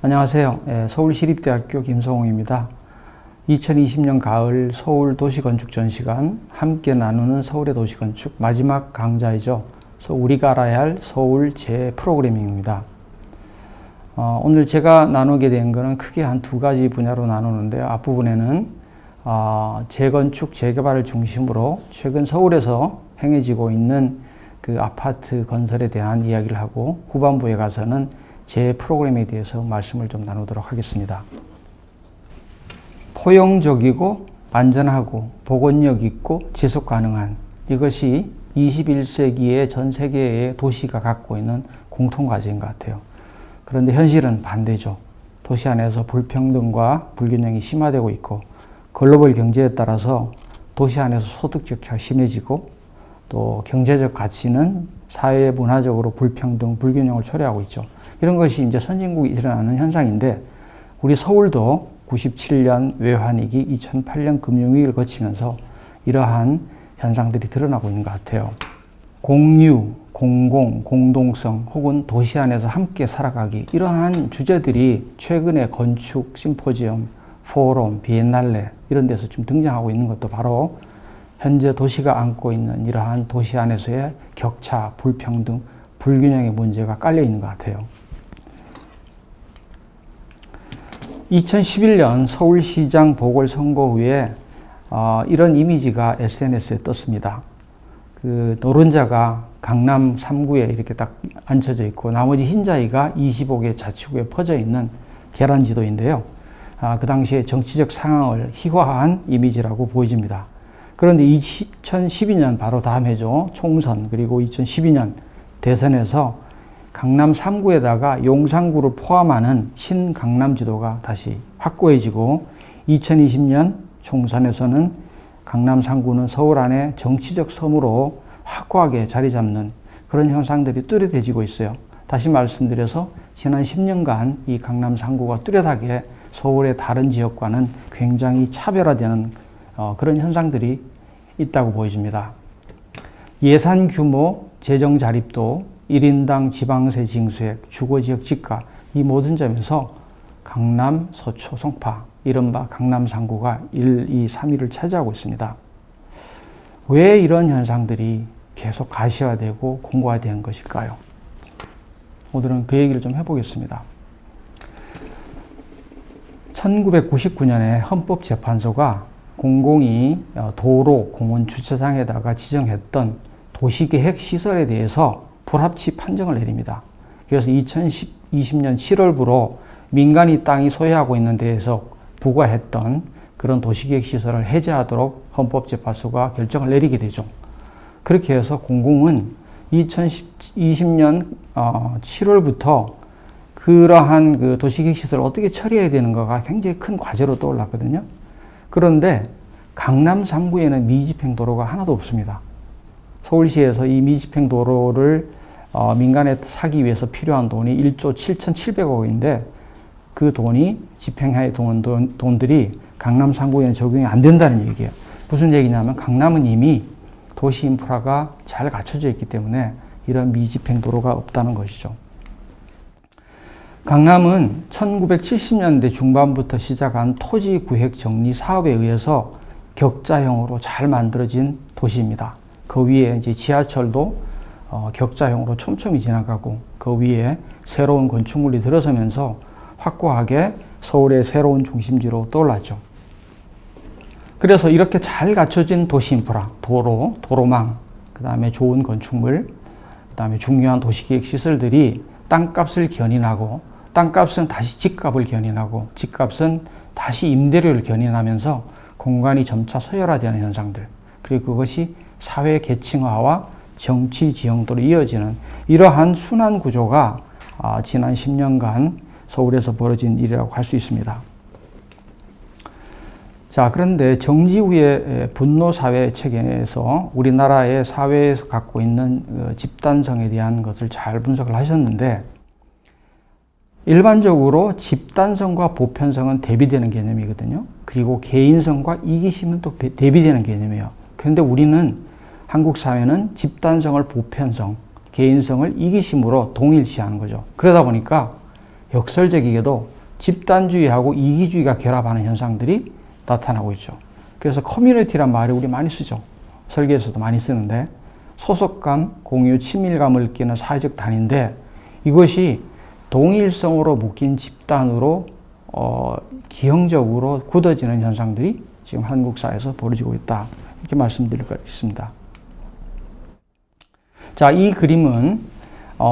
안녕하세요. 서울시립대학교 김성홍입니다. 2020년 가을 서울 도시건축 전시관 함께 나누는 서울의 도시건축 마지막 강좌이죠. 우리가 알아야 할 서울 프로그래밍입니다. 오늘 제가 나누게 된 것은 크게 한 두 가지 분야로 나누는데요. 앞부분에는 재건축, 재개발을 중심으로 최근 서울에서 행해지고 있는 그 아파트 건설에 대한 이야기를 하고, 후반부에 가서는 제 프로그램에 대해서 말씀을 좀 나누도록 하겠습니다. 포용적이고 안전하고 복원력 있고 지속 가능한, 이것이 21세기의 전 세계의 도시가 갖고 있는 공통 과제인 것 같아요. 그런데 현실은 반대죠. 도시 안에서 불평등과 불균형이 심화되고 있고, 글로벌 경제에 따라서 도시 안에서 소득 격차가 심해지고, 또 경제적 가치는 사회 문화적으로 불평등, 불균형을 초래하고 있죠. 이런 것이 이제 선진국이 일어나는 현상인데, 우리 서울도 97년 외환위기, 2008년 금융위기를 거치면서 이러한 현상들이 드러나고 있는 것 같아요. 공유, 공공, 공동성 혹은 도시 안에서 함께 살아가기, 이러한 주제들이 최근에 건축, 심포지엄, 포럼, 비엔날레 이런 데서 좀 등장하고 있는 것도 바로 현재 도시가 안고 있는 이러한 도시 안에서의 격차, 불평등, 불균형의 문제가 깔려 있는 것 같아요. 2011년 서울시장 보궐선거 후에 이런 이미지가 SNS에 떴습니다. 그 노른자가 강남 3구에 이렇게 딱 앉혀져 있고, 나머지 흰자위가 25개 자치구에 퍼져 있는 계란지도인데요. 그 당시에 정치적 상황을 희화한 이미지라고 보여집니다. 그런데 2012년 바로 다음 해죠. 총선, 그리고 2012년 대선에서 강남 3구에다가 용산구를 포함하는 신강남지도가 다시 확고해지고, 2020년 총선에서는 강남 3구는 서울 안에 정치적 섬으로 확고하게 자리 잡는 그런 현상들이 뚜렷해지고 있어요. 다시 말씀드려서 지난 10년간 이 강남 3구가 뚜렷하게 서울의 다른 지역과는 굉장히 차별화되는 그런 현상들이 있다고 보여집니다. 예산 규모, 재정 자립도, 1인당 지방세 징수액, 주거지역 집가, 이 모든 점에서 강남, 서초, 송파, 이른바 강남 3구가 1, 2, 3위를 차지하고 있습니다. 왜 이런 현상들이 계속 가시화되고 공고화된 것일까요? 오늘은 그 얘기를 좀 해보겠습니다. 1999년에 헌법재판소가 공공이 도로, 공원, 주차장에다가 지정했던 도시계획 시설에 대해서 불합치 판정을 내립니다. 그래서 2020년 7월부로 민간이 땅이 소유하고 있는 데에서 부과했던 그런 도시계획 시설을 해제하도록 헌법재판소가 결정을 내리게 되죠. 그렇게 해서 공공은 2020년 7월부터 그러한 그 도시계획 시설을 어떻게 처리해야 되는가가 굉장히 큰 과제로 떠올랐거든요. 그런데 강남 3구에는 미집행 도로가 하나도 없습니다. 서울시에서 이 미집행 도로를 민간에 사기 위해서 필요한 돈이 1조 7,700억인데, 그 돈이 집행하에 돈들이 강남 3구에는 적용이 안 된다는 얘기예요. 무슨 얘기냐면 강남은 이미 도시 인프라가 잘 갖춰져 있기 때문에 이런 미집행 도로가 없다는 것이죠. 강남은 1970년대 중반부터 시작한 토지 구획 정리 사업에 의해서 격자형으로 잘 만들어진 도시입니다. 그 위에 이제 지하철도 격자형으로 촘촘히 지나가고, 그 위에 새로운 건축물이 들어서면서 확고하게 서울의 새로운 중심지로 떠올랐죠. 그래서 이렇게 잘 갖춰진 도시 인프라, 도로, 도로망, 그 다음에 좋은 건축물, 그 다음에 중요한 도시계획 시설들이 땅값을 견인하고, 땅값은 다시 집값을 견인하고, 집값은 다시 임대료를 견인하면서 공간이 점차 서열화되는 현상들, 그리고 그것이 사회 계층화와 정치 지형도로 이어지는 이러한 순환 구조가 지난 10년간 서울에서 벌어진 일이라고 할 수 있습니다. 자, 그런데 정지 후의 분노사회 체계에서 우리나라의 사회에서 갖고 있는 집단성에 대한 것을 잘 분석을 하셨는데, 일반적으로 집단성과 보편성은 대비되는 개념이거든요. 그리고 개인성과 이기심은 또 대비되는 개념이에요. 그런데 우리는 한국 사회는 집단성을 보편성, 개인성을 이기심으로 동일시하는 거죠. 그러다 보니까 역설적이게도 집단주의하고 이기주의가 결합하는 현상들이 나타나고 있죠. 그래서 커뮤니티란 말을 우리 많이 쓰죠. 설계에서도 많이 쓰는데 소속감, 공유, 친밀감을 느끼는 사회적 단위인데 이것이 동일성으로 묶인 집단으로 기형적으로 굳어지는 현상들이 지금 한국 사회에서 벌어지고 있다. 이렇게 말씀드릴 수 있습니다. 자, 이 그림은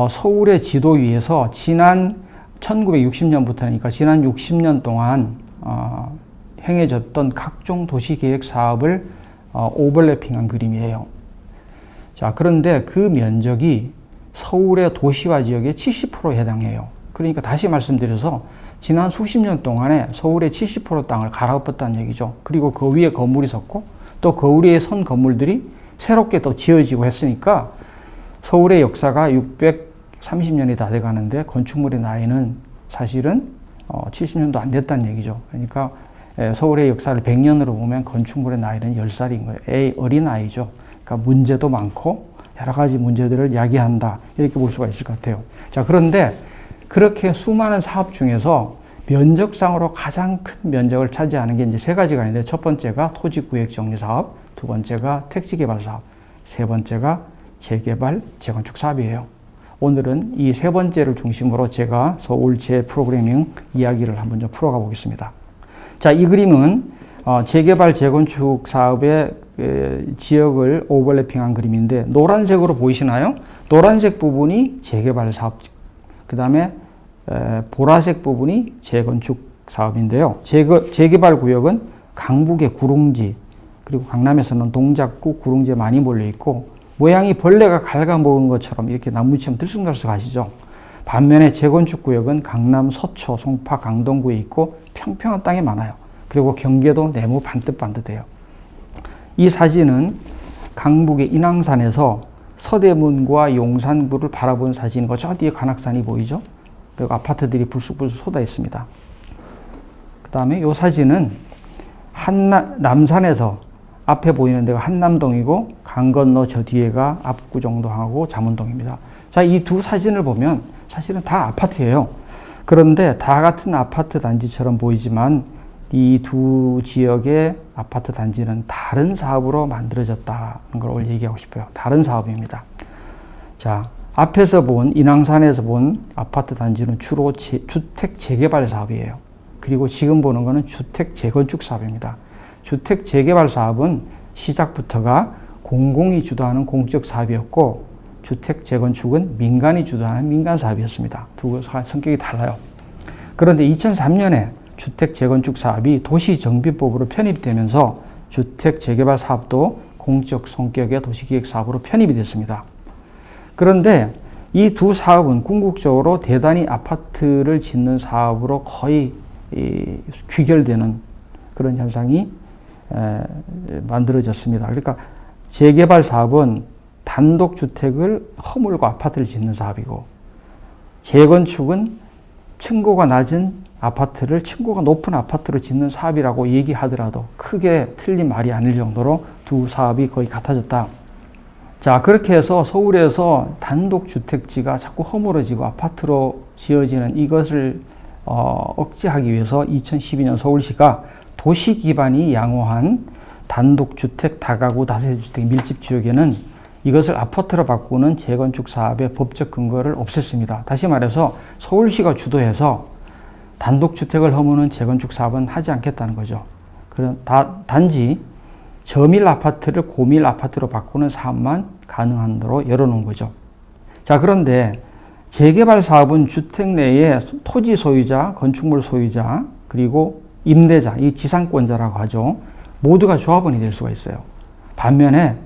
서울의 지도 위에서 지난 1960년부터니까 지난 60년 동안 행해졌던 각종 도시계획 사업을 오버래핑한 그림이에요. 자, 그런데 그 면적이 서울의 도시화 지역의 70%에 해당해요. 그러니까 다시 말씀드려서 지난 수십 년 동안에 서울의 70% 땅을 갈아엎었다는 얘기죠. 그리고 그 위에 건물이 섰고 또 그 위에 선 건물들이 새롭게 또 지어지고 했으니까 서울의 역사가 630년이 다 돼가는데 건축물의 나이는 사실은 70년도 안 됐다는 얘기죠. 그러니까 서울의 역사를 100년으로 보면 건축물의 나이는 10살인 거예요. 어린 아이죠. 그러니까 문제도 많고 여러 가지 문제들을 야기한다. 이렇게 볼 수가 있을 것 같아요. 자, 그런데 그렇게 수많은 사업 중에서 면적상으로 가장 큰 면적을 차지하는 게 이제 세 가지가 있는데 첫 번째가 토지구역정리사업, 두 번째가 택지개발사업, 세 번째가 재개발, 재건축 사업이에요. 오늘은 이 세 번째를 중심으로 제가 서울 재프로그래밍 이야기를 한번 좀 풀어가 보겠습니다. 자, 이 그림은 재개발, 재건축 사업의 지역을 오버래핑한 그림인데 노란색으로 보이시나요? 노란색 부분이 재개발 사업, 그 다음에 보라색 부분이 재건축 사업인데요. 재개발 구역은 강북의 구릉지, 그리고 강남에서는 동작구, 구릉지에 많이 몰려 있고 모양이 벌레가 갉아먹은 것처럼 이렇게 나무처럼 들쑥날쑥하시죠. 반면에 재건축 구역은 강남, 서초, 송파, 강동구에 있고 평평한 땅이 많아요. 그리고 경계도 네모 반듯반듯해요. 이 사진은 강북의 인왕산에서 서대문과 용산구를 바라본 사진이고 저 뒤에 관악산이 보이죠. 그리고 아파트들이 불쑥불쑥 쏟아 있습니다. 그 다음에 이 사진은 남산에서 앞에 보이는 데가 한남동이고 강 건너 저 뒤에가 압구정동하고 잠원동입니다. 자, 이 두 사진을 보면 사실은 다 아파트예요. 그런데 다 같은 아파트 단지처럼 보이지만 이 두 지역의 아파트 단지는 다른 사업으로 만들어졌다는 걸 오늘 얘기하고 싶어요. 다른 사업입니다. 자, 앞에서 본 인왕산에서 본 아파트 단지는 주로 주택 재개발 사업이에요. 그리고 지금 보는 거는 주택 재건축 사업입니다. 주택 재개발 사업은 시작부터가 공공이 주도하는 공적 사업이었고 주택 재건축은 민간이 주도하는 민간 사업이었습니다. 두 성격이 달라요. 그런데 2003년에 주택 재건축 사업이 도시정비법으로 편입되면서 주택 재개발 사업도 공적 성격의 도시기획 사업으로 편입이 됐습니다. 그런데 이 두 사업은 궁극적으로 대단히 아파트를 짓는 사업으로 거의 귀결되는 그런 현상이 만들어졌습니다. 그러니까 재개발 사업은 단독주택을 허물고 아파트를 짓는 사업이고 재건축은 층고가 낮은 아파트를 층고가 높은 아파트로 짓는 사업이라고 얘기하더라도 크게 틀린 말이 아닐 정도로 두 사업이 거의 같아졌다. 자, 그렇게 해서 서울에서 단독주택지가 자꾸 허물어지고 아파트로 지어지는 이것을 억제하기 위해서 2012년 서울시가 도시 기반이 양호한 단독주택, 다가구, 다세대주택 밀집 지역에는 이것을 아파트로 바꾸는 재건축 사업의 법적 근거를 없앴습니다. 다시 말해서 서울시가 주도해서 단독주택을 허무는 재건축 사업은 하지 않겠다는 거죠. 단지 저밀 아파트를 고밀 아파트로 바꾸는 사업만 가능한 대로 열어놓은 거죠. 자, 그런데 재개발 사업은 주택 내에 토지 소유자, 건축물 소유자, 그리고 임대자, 이 지상권자라고 하죠. 모두가 조합원이 될 수가 있어요. 반면에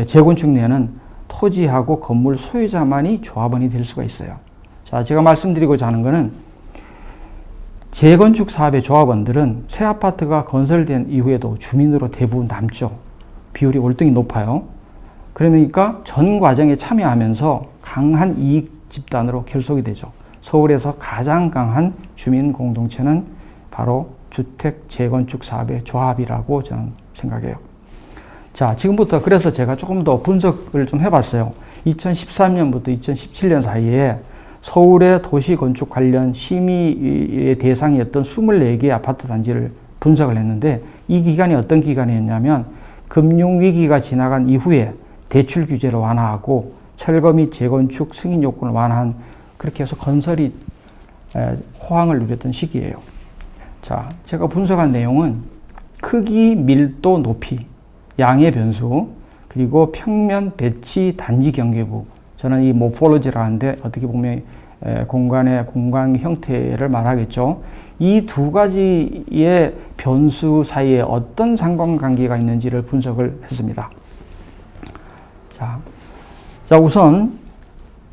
재건축 내에는 토지하고 건물 소유자만이 조합원이 될 수가 있어요. 자, 제가 말씀드리고자 하는 것은 재건축 사업의 조합원들은 새 아파트가 건설된 이후에도 주민으로 대부분 남죠. 비율이 월등히 높아요. 그러니까 전 과정에 참여하면서 강한 이익 집단으로 결속이 되죠. 서울에서 가장 강한 주민 공동체는 바로 주택 재건축 사업의 조합이라고 저는 생각해요. 자, 지금부터 그래서 제가 조금 더 분석을 좀 해봤어요. 2013년부터 2017년 사이에 서울의 도시 건축 관련 심의의 대상이었던 24개의 아파트 단지를 분석을 했는데, 이 기간이 어떤 기간이었냐면 금융위기가 지나간 이후에 대출 규제를 완화하고 철거 및 재건축 승인 요건을 완화한, 그렇게 해서 건설이 호황을 누렸던 시기예요. 자, 제가 분석한 내용은 크기, 밀도, 높이, 양의 변수, 그리고 평면, 배치, 단지 경계부. 저는 이 모폴로지라 하는데 어떻게 보면 공간의 공간 형태를 말하겠죠. 이 두 가지의 변수 사이에 어떤 상관관계가 있는지를 분석을 했습니다. 자, 우선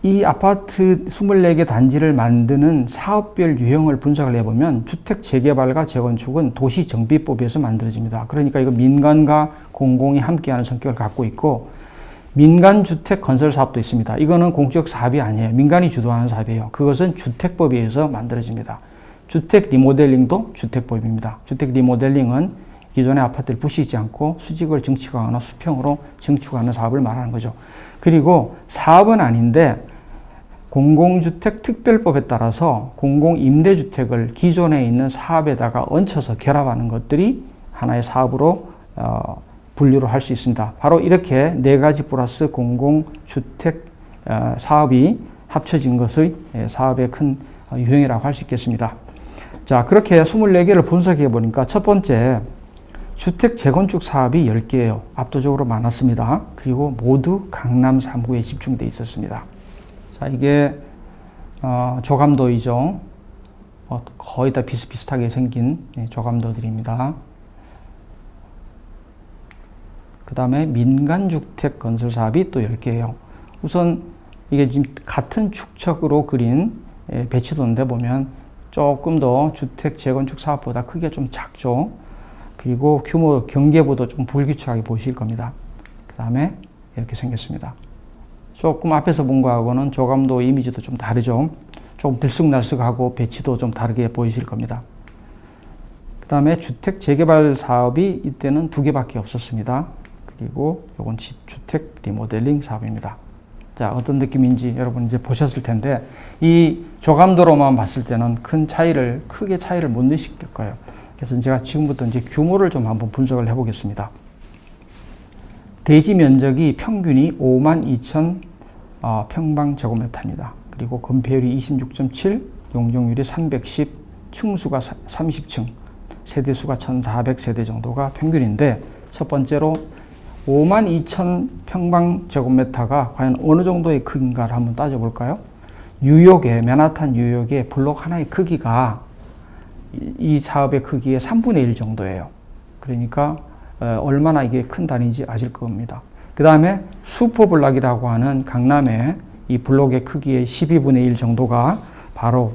이 아파트 24개 단지를 만드는 사업별 유형을 분석을 해보면 주택 재개발과 재건축은 도시정비법에서 만들어집니다. 그러니까 이거 민간과 공공이 함께하는 성격을 갖고 있고, 민간주택 건설 사업도 있습니다. 이거는 공적 사업이 아니에요. 민간이 주도하는 사업이에요. 그것은 주택법에 의해서 만들어집니다. 주택 리모델링도 주택법입니다. 주택 리모델링은 기존의 아파트를 부수지 않고 수직을 증축하거나 수평으로 증축하는 사업을 말하는 거죠. 그리고 사업은 아닌데 공공주택 특별법에 따라서 공공임대주택을 기존에 있는 사업에다가 얹혀서 결합하는 것들이 하나의 사업으로 분류를 할 수 있습니다. 바로 이렇게 네 가지 플러스 공공주택 사업이 합쳐진 것의 사업의 큰 유형이라고 할 수 있겠습니다. 자, 그렇게 24개를 분석해 보니까 첫 번째, 주택 재건축 사업이 10개예요. 압도적으로 많았습니다. 그리고 모두 강남 3구에 집중되어 있었습니다. 자, 이게 조감도이죠. 거의 다 비슷비슷하게 생긴 조감도들입니다. 그 다음에 민간주택 건설 사업이 또 10개예요. 우선 이게 지금 같은 축척으로 그린 배치도인데 보면 조금 더 주택 재건축 사업보다 크기가 좀 작죠. 그리고 규모 경계부도 좀 불규칙하게 보실 겁니다. 그 다음에 이렇게 생겼습니다. 조금 앞에서 본 거하고는 조감도 이미지도 좀 다르죠. 조금 들쑥날쑥하고 배치도 좀 다르게 보이실 겁니다. 그 다음에 주택 재개발 사업이 이때는 2개밖에 없었습니다. 그리고 이건 주택 리모델링 사업입니다. 자, 어떤 느낌인지 여러분 이제 보셨을 텐데, 이 조감도로만 봤을 때는 크게 차이를 못 느끼실 거예요. 그래서 제가 지금부터 이제 규모를 좀 한번 분석을 해보겠습니다. 대지 면적이 평균이 52,000 평방제곱미터입니다. 그리고 건폐율이 26.7, 용적률이 310, 층수가 30층, 세대수가 1,400세대 정도가 평균인데, 첫 번째로 52,000 평방제곱미터가 과연 어느 정도의 크기인가를 한번 따져볼까요? 맨하탄 뉴욕의 블록 하나의 크기가 이 사업의 크기의 3분의 1 정도예요. 그러니까 얼마나 이게 큰 단위인지 아실 겁니다. 그 다음에 슈퍼블록이라고 하는 강남의 이 블록의 크기의 12분의 1 정도가 바로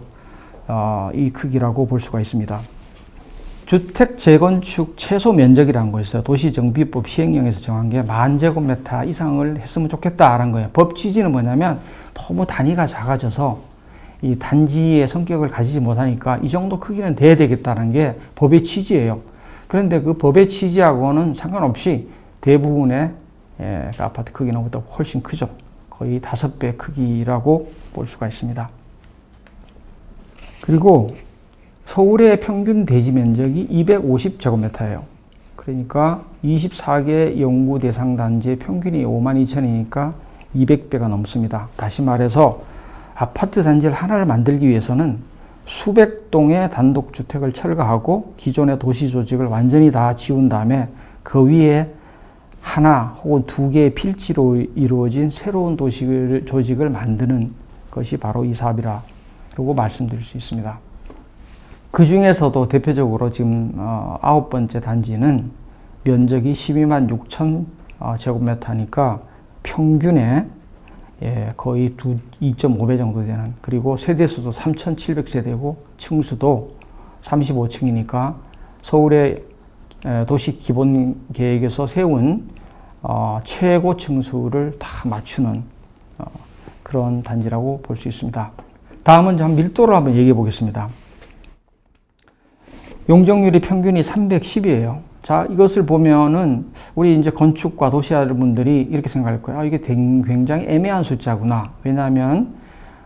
이 크기라고 볼 수가 있습니다. 주택 재건축 최소 면적이라는 거 있어요. 도시정비법 시행령에서 정한 게 10,000제곱미터 이상을 했으면 좋겠다라는 거예요. 법 취지는 뭐냐면 너무 단위가 작아져서 이 단지의 성격을 가지지 못하니까 이 정도 크기는 돼야 되겠다는 게 법의 취지예요. 그런데 그 법의 취지하고는 상관없이 대부분의 아파트 크기는 훨씬 크죠. 거의 5배 크기라고 볼 수가 있습니다. 그리고 서울의 평균 대지 면적이 250제곱미터예요. 그러니까 24개 연구 대상 단지의 평균이 52,000이니까 200배가 넘습니다. 다시 말해서 아파트 단지를 하나를 만들기 위해서는 수백 동의 단독주택을 철거하고 기존의 도시 조직을 완전히 다 지운 다음에 그 위에 하나 혹은 2개의 필지로 이루어진 새로운 조직을 만드는 것이 바로 이 사업이라고 말씀드릴 수 있습니다. 그 중에서도 대표적으로 지금 9번째 단지는 면적이 126,000 제곱미터니까 평균에 거의 2.5배 정도 되는, 그리고 세대수도 3,700세대고 층수도 35층이니까 서울의 도시 기본 계획에서 세운 최고 층수를 다 맞추는 그런 단지라고 볼 수 있습니다. 다음은 좀 밀도를 한번 얘기해 보겠습니다. 용적률이 평균이 310이에요. 자, 이것을 보면은 우리 이제 건축과 도시하는 분들이 이렇게 생각할 거예요. 이게 굉장히 애매한 숫자구나. 왜냐하면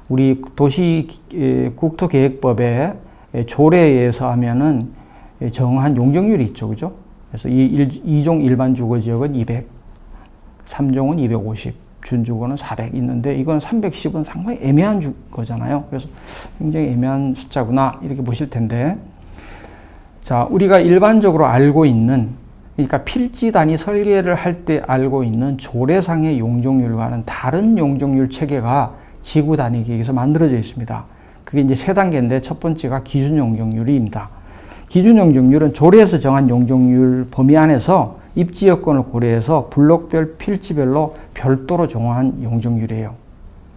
우리 도시 국토계획법의 조례에 의해서 하면은 정한 용적률이 있죠. 그죠? 그래서 2종 일반 주거지역은 200, 3종은 250, 준주거는 400 있는데 이건 310은 상당히 애매한 거잖아요. 그래서 굉장히 애매한 숫자구나 이렇게 보실 텐데, 자, 우리가 일반적으로 알고 있는, 그러니까 필지 단위 설계를 할 때 알고 있는 조례상의 용적률과는 다른 용적률 체계가 지구 단위 계획에서 만들어져 있습니다. 그게 이제 세 단계인데 첫 번째가 기준 용적률입니다. 기준 용적률은 조례에서 정한 용적률 범위 안에서 입지 여건을 고려해서 블록별 필지별로 별도로 정한 용적률이에요.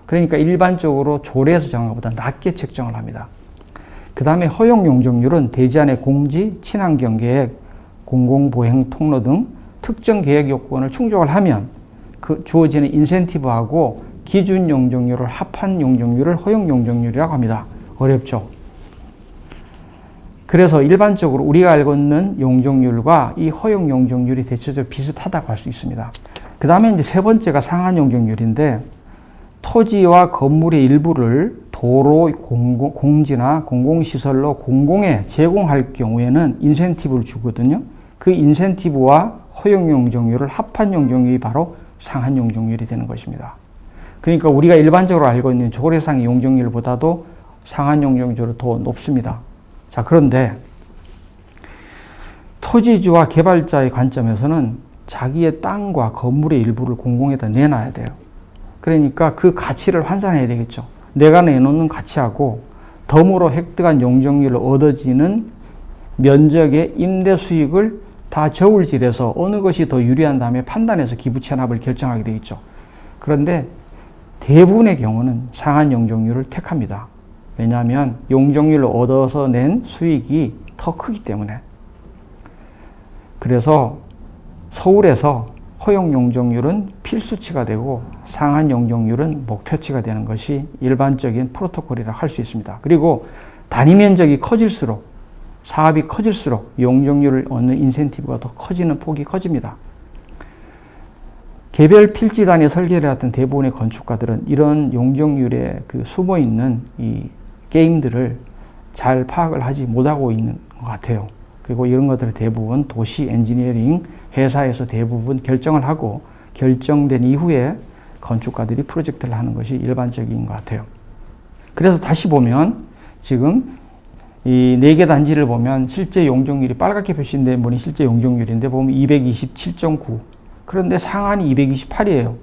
그러니까 일반적으로 조례에서 정한 것보다 낮게 책정을 합니다. 그 다음에 허용 용적률은 대지안의 공지, 친환경 계획, 공공보행 통로 등 특정 계획 요건을 충족을 하면 그 주어지는 인센티브하고 기준 용적률을 합한 용적률을 허용 용적률이라고 합니다. 어렵죠? 그래서 일반적으로 우리가 알고 있는 용적률과 이 허용 용적률이 대체적으로 비슷하다고 할 수 있습니다. 그 다음에 이제 세 번째가 상한 용적률인데, 토지와 건물의 일부를 도로, 공지나 공공시설로 공공에 제공할 경우에는 인센티브를 주거든요. 그 인센티브와 허용 용적률을 합한 용적률이 바로 상한 용적률이 되는 것입니다. 그러니까 우리가 일반적으로 알고 있는 조례상의 용적률보다도 상한 용적률이 더 높습니다. 자, 그런데 토지주와 개발자의 관점에서는 자기의 땅과 건물의 일부를 공공에다 내놔야 돼요. 그러니까 그 가치를 환산해야 되겠죠. 내가 내놓는 가치하고 덤으로 획득한 용적률로 얻어지는 면적의 임대 수익을 다 저울질해서 어느 것이 더 유리한 다음에 판단해서 기부 체납을 결정하게 되겠죠. 그런데 대부분의 경우는 상한 용적률을 택합니다. 왜냐하면 용적률로 얻어서 낸 수익이 더 크기 때문에. 그래서 서울에서 허용 용적률은 필수치가 되고 상한 용적률은 목표치가 되는 것이 일반적인 프로토콜이라 할 수 있습니다. 그리고 단위 면적이 커질수록, 사업이 커질수록 용적률을 얻는 인센티브가 더 커지는 폭이 커집니다. 개별 필지 단위 설계를 했던 대부분의 건축가들은 이런 용적률에 그 숨어 있는 이 게임들을 잘 파악을 하지 못하고 있는 것 같아요. 그리고 이런 것들을 대부분 도시 엔지니어링 회사에서 대부분 결정을 하고 결정된 이후에 건축가들이 프로젝트를 하는 것이 일반적인 것 같아요. 그래서 다시 보면 지금 이 4개 단지를 보면 실제 용적률이 빨갛게 표시된 분이 실제 용적률인데 보면 227.9. 그런데 상한이 228이에요.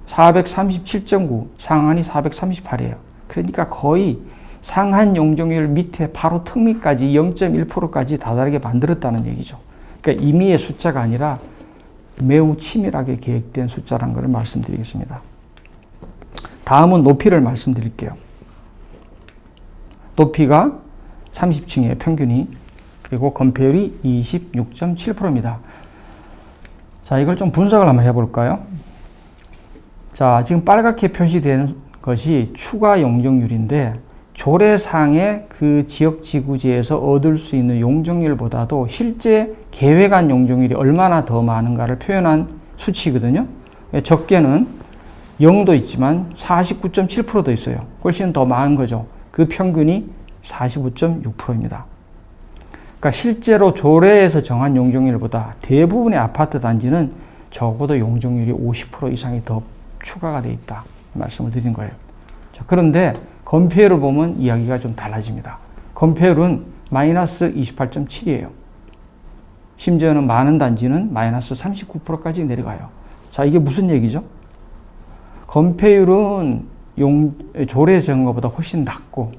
437.9, 상한이 438이에요. 그러니까 거의 상한 용적률 밑에 바로 턱 밑까지 0.1%까지 다다르게 만들었다는 얘기죠. 그러니까 임의의 숫자가 아니라 매우 치밀하게 계획된 숫자라는 것을 말씀드리겠습니다. 다음은 높이를 말씀드릴게요. 높이가 30층의 평균이, 그리고 건폐율이 26.7%입니다. 자, 이걸 좀 분석을 한번 해볼까요? 자, 지금 빨갛게 표시된 것이 추가 용적률인데 조례상의 그 지역 지구지에서 얻을 수 있는 용적률보다도 실제 계획한 용적률이 얼마나 더 많은가를 표현한 수치거든요. 적게는 0도 있지만 49.7%도 있어요. 훨씬 더 많은 거죠. 그 평균이 45.6%입니다. 그러니까 실제로 조례에서 정한 용적률보다 대부분의 아파트 단지는 적어도 용적률이 50% 이상이 더 추가가 되어 있다 말씀을 드린 거예요. 자, 그런데 건폐율을 보면 이야기가 좀 달라집니다. 건폐율은 마이너스 28.7이에요. 심지어는 많은 단지는 마이너스 39%까지 내려가요. 자, 이게 무슨 얘기죠? 건폐율은 조례 정한 것보다 훨씬 낮고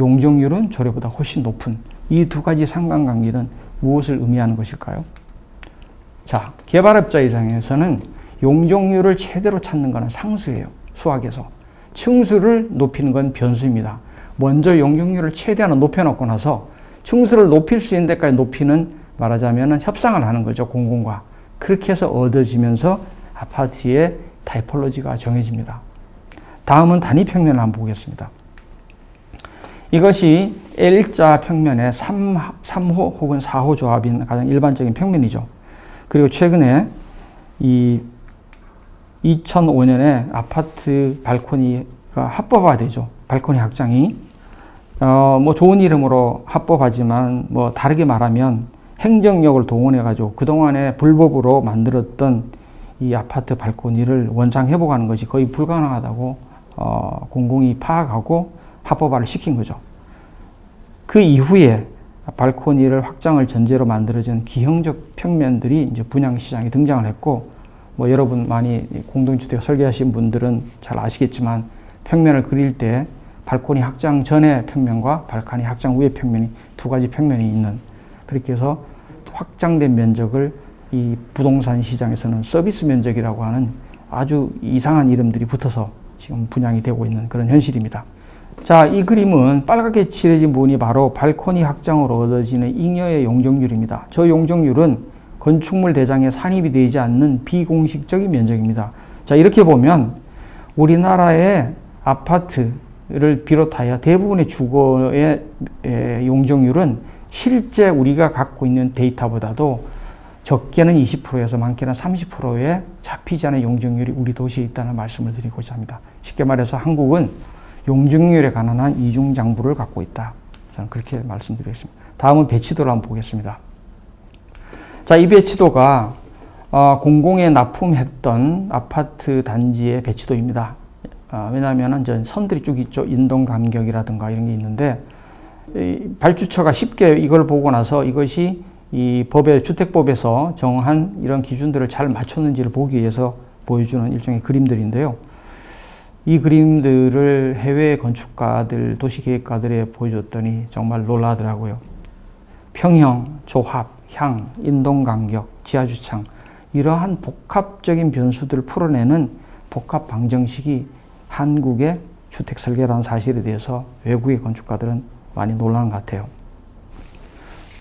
용적률은 조례보다 훨씬 높은 이 두 가지 상관관계는 무엇을 의미하는 것일까요? 자, 개발업자 입장에서는 용적률을 최대로 찾는 것은 상수예요. 수학에서. 층수를 높이는 건 변수입니다. 먼저 용적률을 최대한 높여놓고 나서 층수를 높일 수 있는 데까지 높이는, 말하자면 협상을 하는 거죠. 공공과. 그렇게 해서 얻어지면서 아파트의 타이폴로지가 정해집니다. 다음은 단위 평면을 한번 보겠습니다. 이것이 L자 평면의 3호 혹은 4호 조합인 가장 일반적인 평면이죠. 그리고 최근에 이 2005년에 아파트 발코니가 합법화 되죠. 발코니 확장이. 뭐 좋은 이름으로 합법하지만 뭐 다르게 말하면 행정력을 동원해가지고 그동안에 불법으로 만들었던 이 아파트 발코니를 원상 회복하는 것이 거의 불가능하다고 공공이 파악하고 합법화를 시킨 거죠. 그 이후에 발코니를 확장을 전제로 만들어진 기형적 평면들이 이제 분양시장에 등장을 했고, 뭐 여러분 많이 공동주택 설계하신 분들은 잘 아시겠지만 평면을 그릴 때 발코니 확장 전의 평면과 발코니 확장 후의 평면이 두 가지 평면이 있는, 그렇게 해서 확장된 면적을 이 부동산 시장에서는 서비스 면적이라고 하는 아주 이상한 이름들이 붙어서 지금 분양이 되고 있는 그런 현실입니다. 자, 이 그림은 빨갛게 칠해진 부분이 바로 발코니 확장으로 얻어지는 잉여의 용적률입니다. 저 용적률은 건축물 대장에 산입이 되지 않는 비공식적인 면적입니다. 자, 이렇게 보면 우리나라의 아파트를 비롯하여 대부분의 주거의 용적률은 실제 우리가 갖고 있는 데이터보다도 적게는 20%에서 많게는 30%의 잡히지 않은 용적률이 우리 도시에 있다는 말씀을 드리고자 합니다. 쉽게 말해서 한국은 용적률에 관한 한 이중장부를 갖고 있다. 저는 그렇게 말씀드리겠습니다. 다음은 배치도를 한번 보겠습니다. 자, 이 배치도가 공공에 납품했던 아파트 단지의 배치도입니다. 왜냐하면 선들이 쭉 있죠. 인동 간격이라든가 이런 게 있는데, 발주처가 쉽게 이걸 보고 나서 이것이 이 주택법에서 정한 이런 기준들을 잘 맞췄는지를 보기 위해서 보여주는 일종의 그림들인데요. 이 그림들을 해외 건축가들, 도시계획가들에 보여줬더니 정말 놀라더라고요. 평형, 조합, 향, 인동간격, 지하주창, 이러한 복합적인 변수들을 풀어내는 복합 방정식이 한국의 주택 설계라는 사실에 대해서 외국의 건축가들은 많이 놀라는 것 같아요.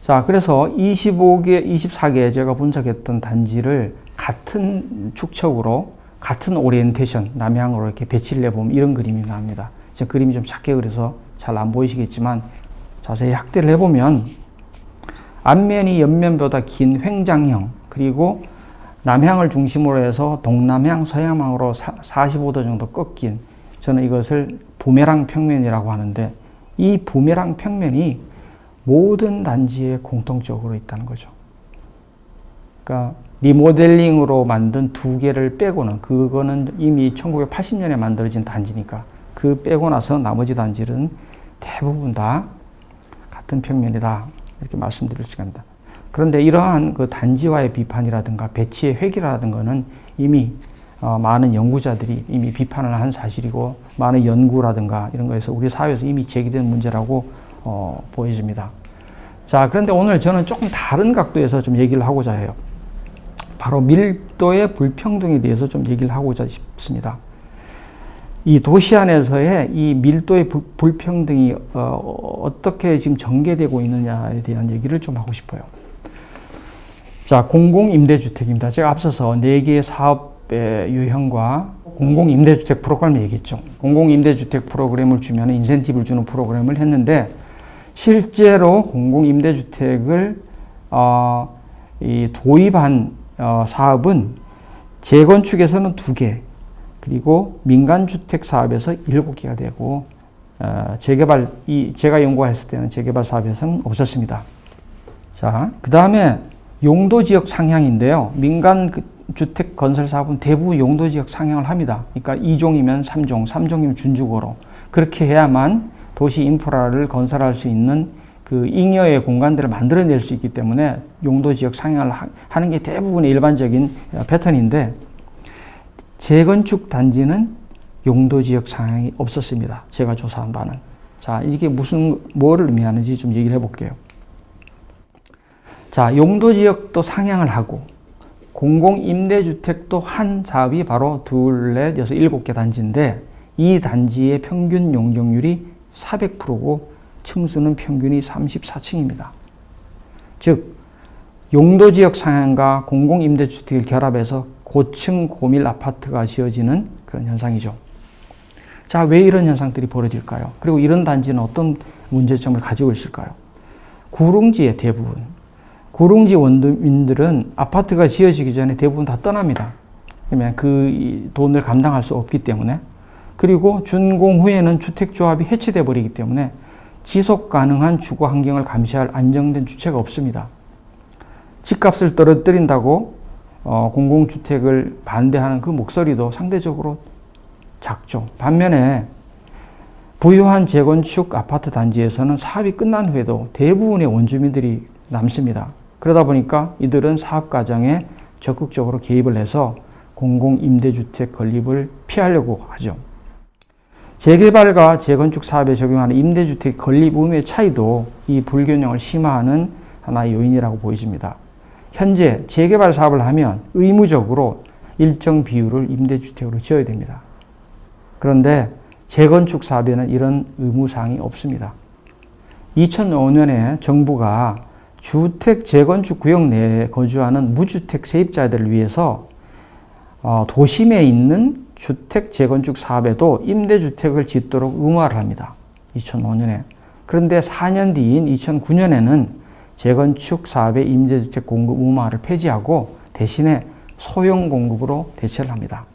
자, 그래서 24개 제가 분석했던 단지를 같은 축척으로 같은 오리엔테이션, 남향으로 이렇게 배치를 해보면 이런 그림이 나옵니다. 지금 그림이 좀 작게 그려서 잘 안 보이시겠지만 자세히 확대를 해보면 앞면이 옆면보다 긴 횡장형, 그리고 남향을 중심으로 해서 동남향, 서양향으로 45도 정도 꺾인, 저는 이것을 부메랑 평면이라고 하는데, 이 부메랑 평면이 모든 단지에 공통적으로 있다는 거죠. 그러니까 리모델링으로 만든 두 개를 빼고는, 그거는 이미 1980년에 만들어진 단지니까 그 빼고 나서 나머지 단지는 대부분 다 같은 평면이다, 이렇게 말씀드릴 수가 있습니다. 그런데 이러한 그 단지와의 비판이라든가 배치의 획일화라든가는 이미 많은 연구자들이 이미 비판을 한 사실이고, 많은 연구라든가 이런 거에서 우리 사회에서 이미 제기된 문제라고 보여집니다. 자, 그런데 오늘 저는 조금 다른 각도에서 좀 얘기를 하고자 해요. 바로 밀도의 불평등에 대해서 좀 얘기를 하고자 싶습니다. 이 도시 안에서의 이 밀도의 불평등이 어떻게 지금 전개되고 있느냐에 대한 얘기를 좀 하고 싶어요. 자, 공공임대주택입니다. 제가 앞서서 4개의 사업의 유형과 공공임대주택 프로그램을 얘기했죠. 공공임대주택 프로그램을 주면 인센티브를 주는 프로그램을 했는데, 실제로 공공임대주택을 도입한 사업은 재건축에서는 2개, 그리고 민간주택 사업에서 7개가 되고, 제가 연구했을 때는 재개발 사업에서는 없었습니다. 자, 그 다음에 용도지역 상향인데요. 민간 주택 건설 사업은 대부분 용도지역 상향을 합니다. 그러니까 2종이면 3종, 3종이면 준주거로. 그렇게 해야만 도시 인프라를 건설할 수 있는 그 잉여의 공간들을 만들어낼 수 있기 때문에 용도지역 상향을 하는 게 대부분의 일반적인 패턴인데, 재건축 단지는 용도지역 상향이 없었습니다. 제가 조사한 바는. 자, 이게 뭐를 의미하는지 좀 얘기를 해볼게요. 자, 용도지역도 상향을 하고 공공임대주택도 한 사업이 바로 2, 4, 6, 7개 단지인데, 이 단지의 평균 용적률이 400%고 층수는 평균이 34층입니다. 즉, 용도지역 상향과 공공임대주택을 결합해서 고층 고밀 아파트가 지어지는 그런 현상이죠. 자, 왜 이런 현상들이 벌어질까요? 그리고 이런 단지는 어떤 문제점을 가지고 있을까요? 구릉지의 대부분, 구릉지 원주민들은 아파트가 지어지기 전에 대부분 다 떠납니다. 그러면 그 돈을 감당할 수 없기 때문에. 그리고 준공 후에는 주택조합이 해체돼 버리기 때문에 지속 가능한 주거 환경을 감시할 안정된 주체가 없습니다. 집값을 떨어뜨린다고 공공주택을 반대하는 그 목소리도 상대적으로 작죠. 반면에 부유한 재건축 아파트 단지에서는 사업이 끝난 후에도 대부분의 원주민들이 남습니다. 그러다 보니까 이들은 사업 과정에 적극적으로 개입을 해서 공공임대주택 건립을 피하려고 하죠. 재개발과 재건축 사업에 적용하는 임대주택 건립 의무의 차이도 이 불균형을 심화하는 하나의 요인이라고 보여집니다. 현재 재개발 사업을 하면 의무적으로 일정 비율을 임대주택으로 지어야 됩니다. 그런데 재건축 사업에는 이런 의무사항이 없습니다. 2005년에 정부가 주택 재건축 구역 내에 거주하는 무주택 세입자들을 위해서 도심에 있는 주택 재건축 사업에도 임대주택을 짓도록 의무화를 합니다. 2005년에. 그런데 4년 뒤인 2009년에는 재건축 사업의 임대주택 공급 의무화를 폐지하고 대신에 소형 공급으로 대체를 합니다.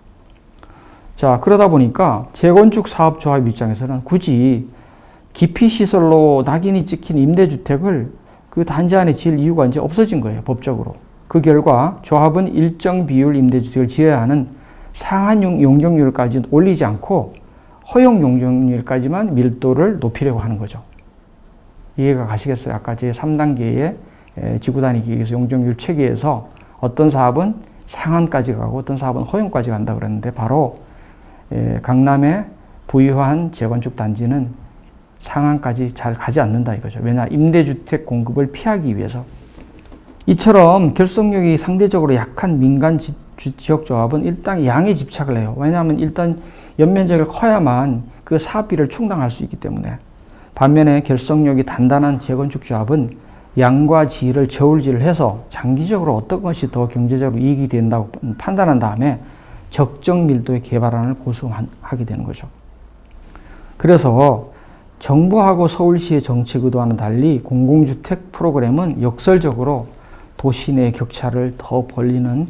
자, 그러다 보니까 재건축 사업 조합 입장에서는 굳이 기피시설로 낙인이 찍힌 임대주택을 그 단지 안에 지을 이유가 이제 없어진 거예요, 법적으로. 그 결과 조합은 일정 비율 임대주택을 지어야 하는 상한 용적률까지 올리지 않고 허용 용적률까지만 밀도를 높이려고 하는 거죠. 이해가 가시겠어요? 아까 제 3단계의 지구단위 기획에서 용적률 체계에서 어떤 사업은 상한까지 가고 어떤 사업은 허용까지 간다 그랬는데 바로 강남의 부유한 재건축 단지는 상한까지 잘 가지 않는다 이거죠. 왜냐? 임대주택 공급을 피하기 위해서. 이처럼 결속력이 상대적으로 약한 민간 지역조합은 일단 양에 집착을 해요. 왜냐하면 일단 연면적이 커야만 그 사업비를 충당할 수 있기 때문에. 반면에 결속력이 단단한 재건축조합은 양과 질을 저울질을 해서 장기적으로 어떤 것이 더 경제적으로 이익이 된다고 판단한 다음에 적정 밀도의 개발안을 고수하게 되는 거죠. 그래서 정부하고 서울시의 정책 의도와는 달리 공공주택 프로그램은 역설적으로 도시 내 격차를 더 벌리는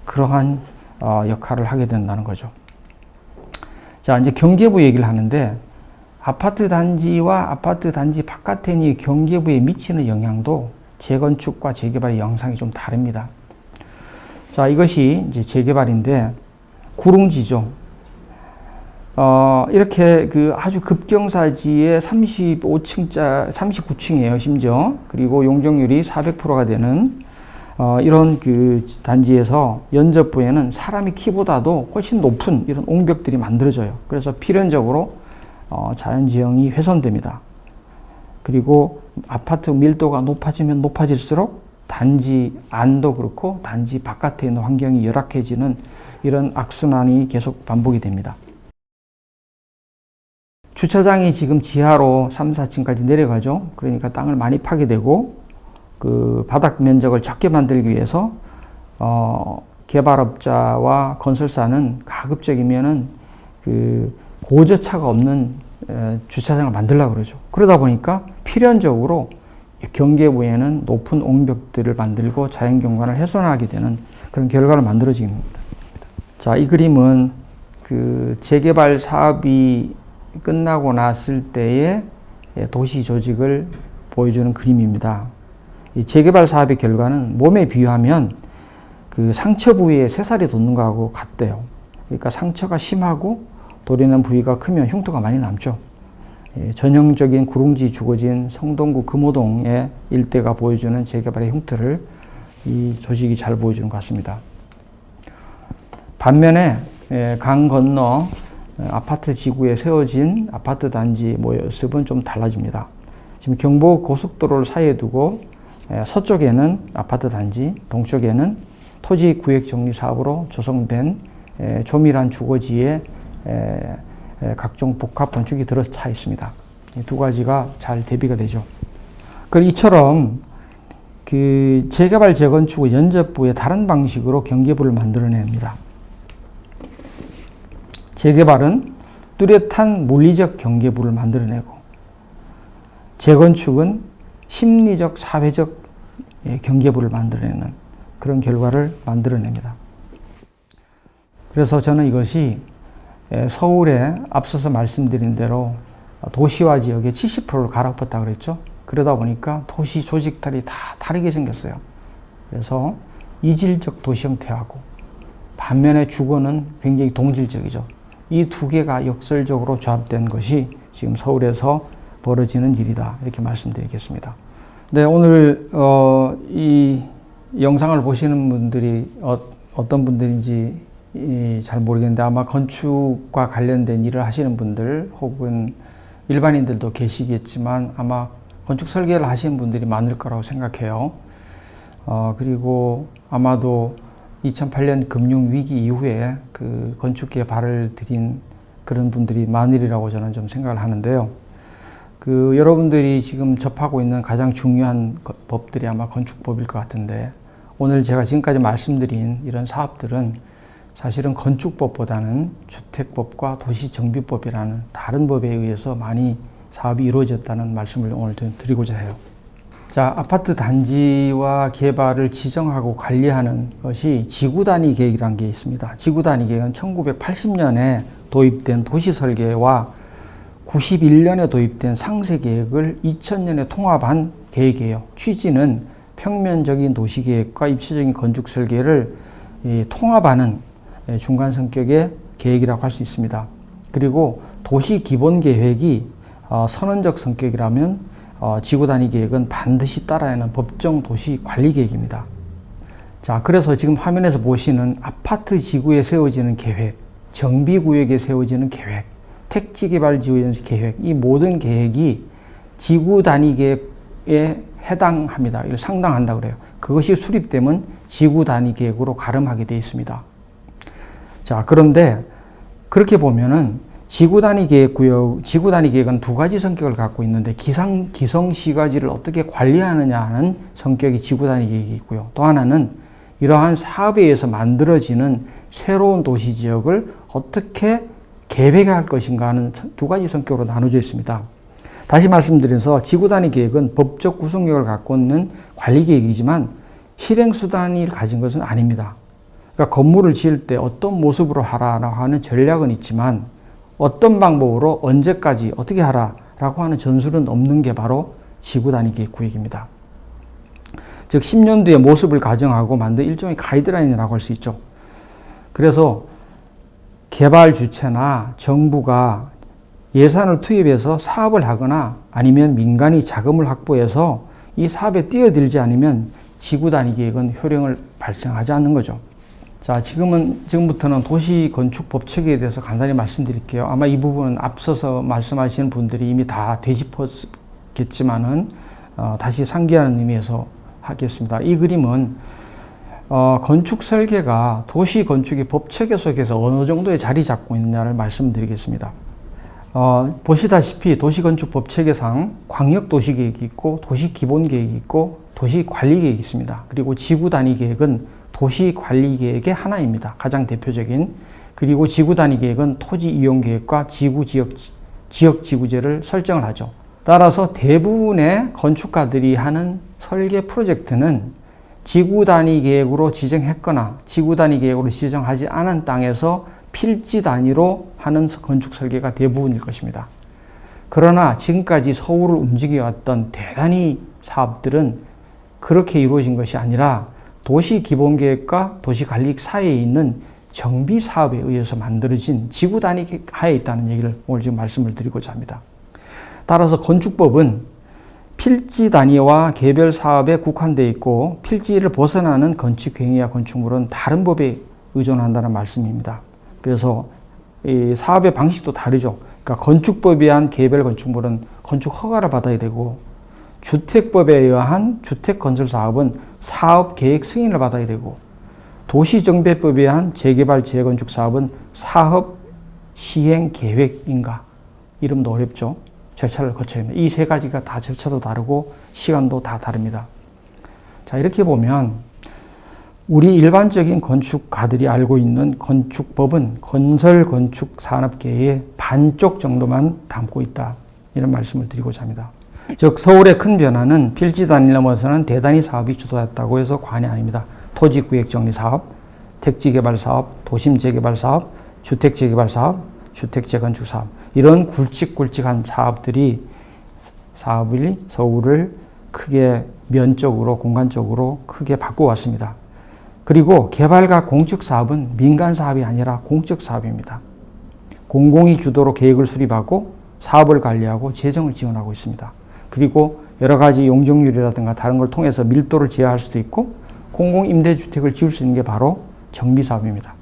그러한 역할을 하게 된다는 거죠. 자, 이제 경계부 얘기를 하는데 아파트 단지와 아파트 단지 바깥에 있는 경계부에 미치는 영향도 재건축과 재개발의 영상이 좀 다릅니다. 자, 이것이 이제 재개발인데 구릉지죠. 이렇게 그 아주 급경사지에 39층이에요, 심지어. 그리고 용적률이 400%가 되는 이런 그 단지에서 연접부에는 사람의 키보다도 훨씬 높은 이런 옹벽들이 만들어져요. 그래서 필연적으로 자연지형이 훼손됩니다. 그리고 아파트 밀도가 높아지면 높아질수록 단지 안도 그렇고 단지 바깥에 있는 환경이 열악해지는 이런 악순환이 계속 반복이 됩니다. 주차장이 지금 지하로 3, 4층까지 내려가죠. 그러니까 땅을 많이 파게 되고 그 바닥 면적을 적게 만들기 위해서 개발업자와 건설사는 가급적이면은 그 고저차가 없는 주차장을 만들려고 그러죠. 그러다 보니까 필연적으로 경계부에는 높은 옹벽들을 만들고 자연경관을 훼손하게 되는 그런 결과를 만들어집니다. 자, 이 그림은 그 재개발 사업이 끝나고 났을 때의 도시 조직을 보여주는 그림입니다. 이 재개발 사업의 결과는 몸에 비유하면 그 상처 부위에 새살이 돋는 거하고 같대요. 그러니까 상처가 심하고 도리는 부위가 크면 흉터가 많이 남죠. 전형적인 구릉지 주거지인 성동구 금호동의 일대가 보여주는 재개발의 흉터를 이 조직이 잘 보여주는 것 같습니다. 반면에 강 건너 아파트 지구에 세워진 아파트 단지 모습은 좀 달라집니다. 지금 경부 고속도로를 사이에 두고 서쪽에는 아파트 단지, 동쪽에는 토지 구역 정리 사업으로 조성된 조밀한 주거지에 각종 복합 건축이 들어차 있습니다. 이 두 가지가 잘 대비가 되죠. 그리고 이처럼 그 재개발 재건축의 연접부의 다른 방식으로 경계부를 만들어냅니다. 재개발은 뚜렷한 물리적 경계부를 만들어내고 재건축은 심리적, 사회적 경계부를 만들어내는 그런 결과를 만들어냅니다. 그래서 저는 이것이 서울에 앞서서 말씀드린 대로 도시화 지역의 70%를 갈아엎었다 그랬죠. 그러다 보니까 도시 조직들이 다 다르게 생겼어요. 그래서 이질적 도시 형태하고 반면에 주거는 굉장히 동질적이죠. 이 두 개가 역설적으로 조합된 것이 지금 서울에서 벌어지는 일이다. 이렇게 말씀드리겠습니다. 네, 오늘 이 영상을 보시는 분들이 어떤 분들인지 잘 모르겠는데 아마 건축과 관련된 일을 하시는 분들 혹은 일반인들도 계시겠지만 아마 건축 설계를 하시는 분들이 많을 거라고 생각해요. 그리고 아마도 2008년 금융위기 이후에 그 건축계에 발을 들인 그런 분들이 많으리라고 저는 좀 생각을 하는데요. 여러분들이 지금 접하고 있는 가장 중요한 법들이 아마 건축법일 것 같은데 오늘 제가 지금까지 말씀드린 이런 사업들은 사실은 건축법보다는 주택법과 도시정비법이라는 다른 법에 의해서 많이 사업이 이루어졌다는 말씀을 오늘 드리고자 해요. 자, 아파트 단지와 개발을 지정하고 관리하는 것이 지구단위 계획이라는 게 있습니다. 지구단위 계획은 1980년에 도입된 도시설계와 91년에 도입된 상세계획을 2000년에 통합한 계획이에요. 취지는 평면적인 도시계획과 입체적인 건축설계를 통합하는 중간 성격의 계획이라고 할 수 있습니다. 그리고 도시기본계획이 선언적 성격이라면 지구단위 계획은 반드시 따라야 하는 법정 도시관리계획입니다. 자, 그래서 지금 화면에서 보시는 아파트 지구에 세워지는 계획, 정비구역에 세워지는 계획, 택지개발지구에 계획, 이 모든 계획이 지구단위 계획에 해당합니다. 이걸 상당한다 그래요. 그것이 수립되면 지구단위 계획으로 가름하게 되어 있습니다. 자, 그런데 그렇게 보면은 지구단위 계획은 두 가지 성격을 갖고 있는데 기성시가지를 어떻게 관리하느냐 하는 성격이 지구단위 계획이 있고요. 또 하나는 이러한 사업에 의해서 만들어지는 새로운 도시지역을 어떻게 계획할 것인가 하는 두 가지 성격으로 나눠져 있습니다. 다시 말씀드려서 지구단위 계획은 법적 구속력을 갖고 있는 관리계획이지만 실행수단을 가진 것은 아닙니다. 그러니까 건물을 지을 때 어떤 모습으로 하라라고 하는 전략은 있지만 어떤 방법으로 언제까지 어떻게 하라라고 하는 전술은 없는 게 바로 지구단위 계획 구역입니다. 즉 10년 뒤의 모습을 가정하고 만든 일종의 가이드라인이라고 할 수 있죠. 그래서 개발 주체나 정부가 예산을 투입해서 사업을 하거나 아니면 민간이 자금을 확보해서 이 사업에 뛰어들지 않으면 지구단위 계획은 효력을 발생하지 않는 거죠. 자, 지금부터는 도시건축법칙에 대해서 간단히 말씀드릴게요. 아마 이 부분은 앞서서 말씀하시는 분들이 이미 다 되짚었겠지만은 다시 상기하는 의미에서 하겠습니다. 이 그림은 건축 설계가 도시 건축의 법체계 속에서 어느 정도의 자리 잡고 있느냐를 말씀드리겠습니다. 보시다시피 도시건축 법체계상 광역도시계획이 있고 도시기본계획이 있고 도시관리계획이 있습니다. 그리고 지구단위 계획은 도시관리계획의 하나입니다. 가장 대표적인. 그리고 지구단위 계획은 토지이용계획과 지역지구제를 설정을 하죠. 따라서 대부분의 건축가들이 하는 설계 프로젝트는 지구단위 계획으로 지정했거나 지구단위 계획으로 지정하지 않은 땅에서 필지 단위로 하는 건축 설계가 대부분일 것입니다. 그러나 지금까지 서울을 움직여왔던 대단히 사업들은 그렇게 이루어진 것이 아니라 도시기본계획과 도시관리 사이에 있는 정비사업에 의해서 만들어진 지구단위 하에 있다는 얘기를 오늘 지금 말씀을 드리고자 합니다. 따라서 건축법은 필지 단위와 개별 사업에 국한되어 있고 필지를 벗어나는 건축행위와 건축물은 다른 법에 의존한다는 말씀입니다. 그래서 이 사업의 방식도 다르죠. 그러니까 건축법에 의한 개별 건축물은 건축 허가를 받아야 되고 주택법에 의한 주택건설 사업은 사업계획 승인을 받아야 되고 도시정비법에 의한 재개발 재건축 사업은 사업 시행 계획인가 이름도 어렵죠. 절차를 거쳐야 합니다. 이 세 가지가 다 절차도 다르고 시간도 다 다릅니다. 자, 이렇게 보면 우리 일반적인 건축가들이 알고 있는 건축법은 건설건축산업계의 반쪽 정도만 담고 있다. 이런 말씀을 드리고자 합니다. 즉 서울의 큰 변화는 필지 단위를 넘어서는 대단위 사업이 주도했다고 해서 과언이 아닙니다. 토지구역정리 사업, 택지개발 사업, 도심 재개발 사업, 주택 재개발 사업, 주택 재건축 사업, 이런 굵직굵직한 사업이 서울을 크게 면적으로, 공간적으로 크게 바꿔왔습니다. 그리고 개발과 공적 사업은 민간 사업이 아니라 공적 사업입니다. 공공이 주도로 계획을 수립하고 사업을 관리하고 재정을 지원하고 있습니다. 그리고 여러 가지 용적률이라든가 다른 걸 통해서 밀도를 제어할 수도 있고 공공임대주택을 지을 수 있는 게 바로 정비사업입니다.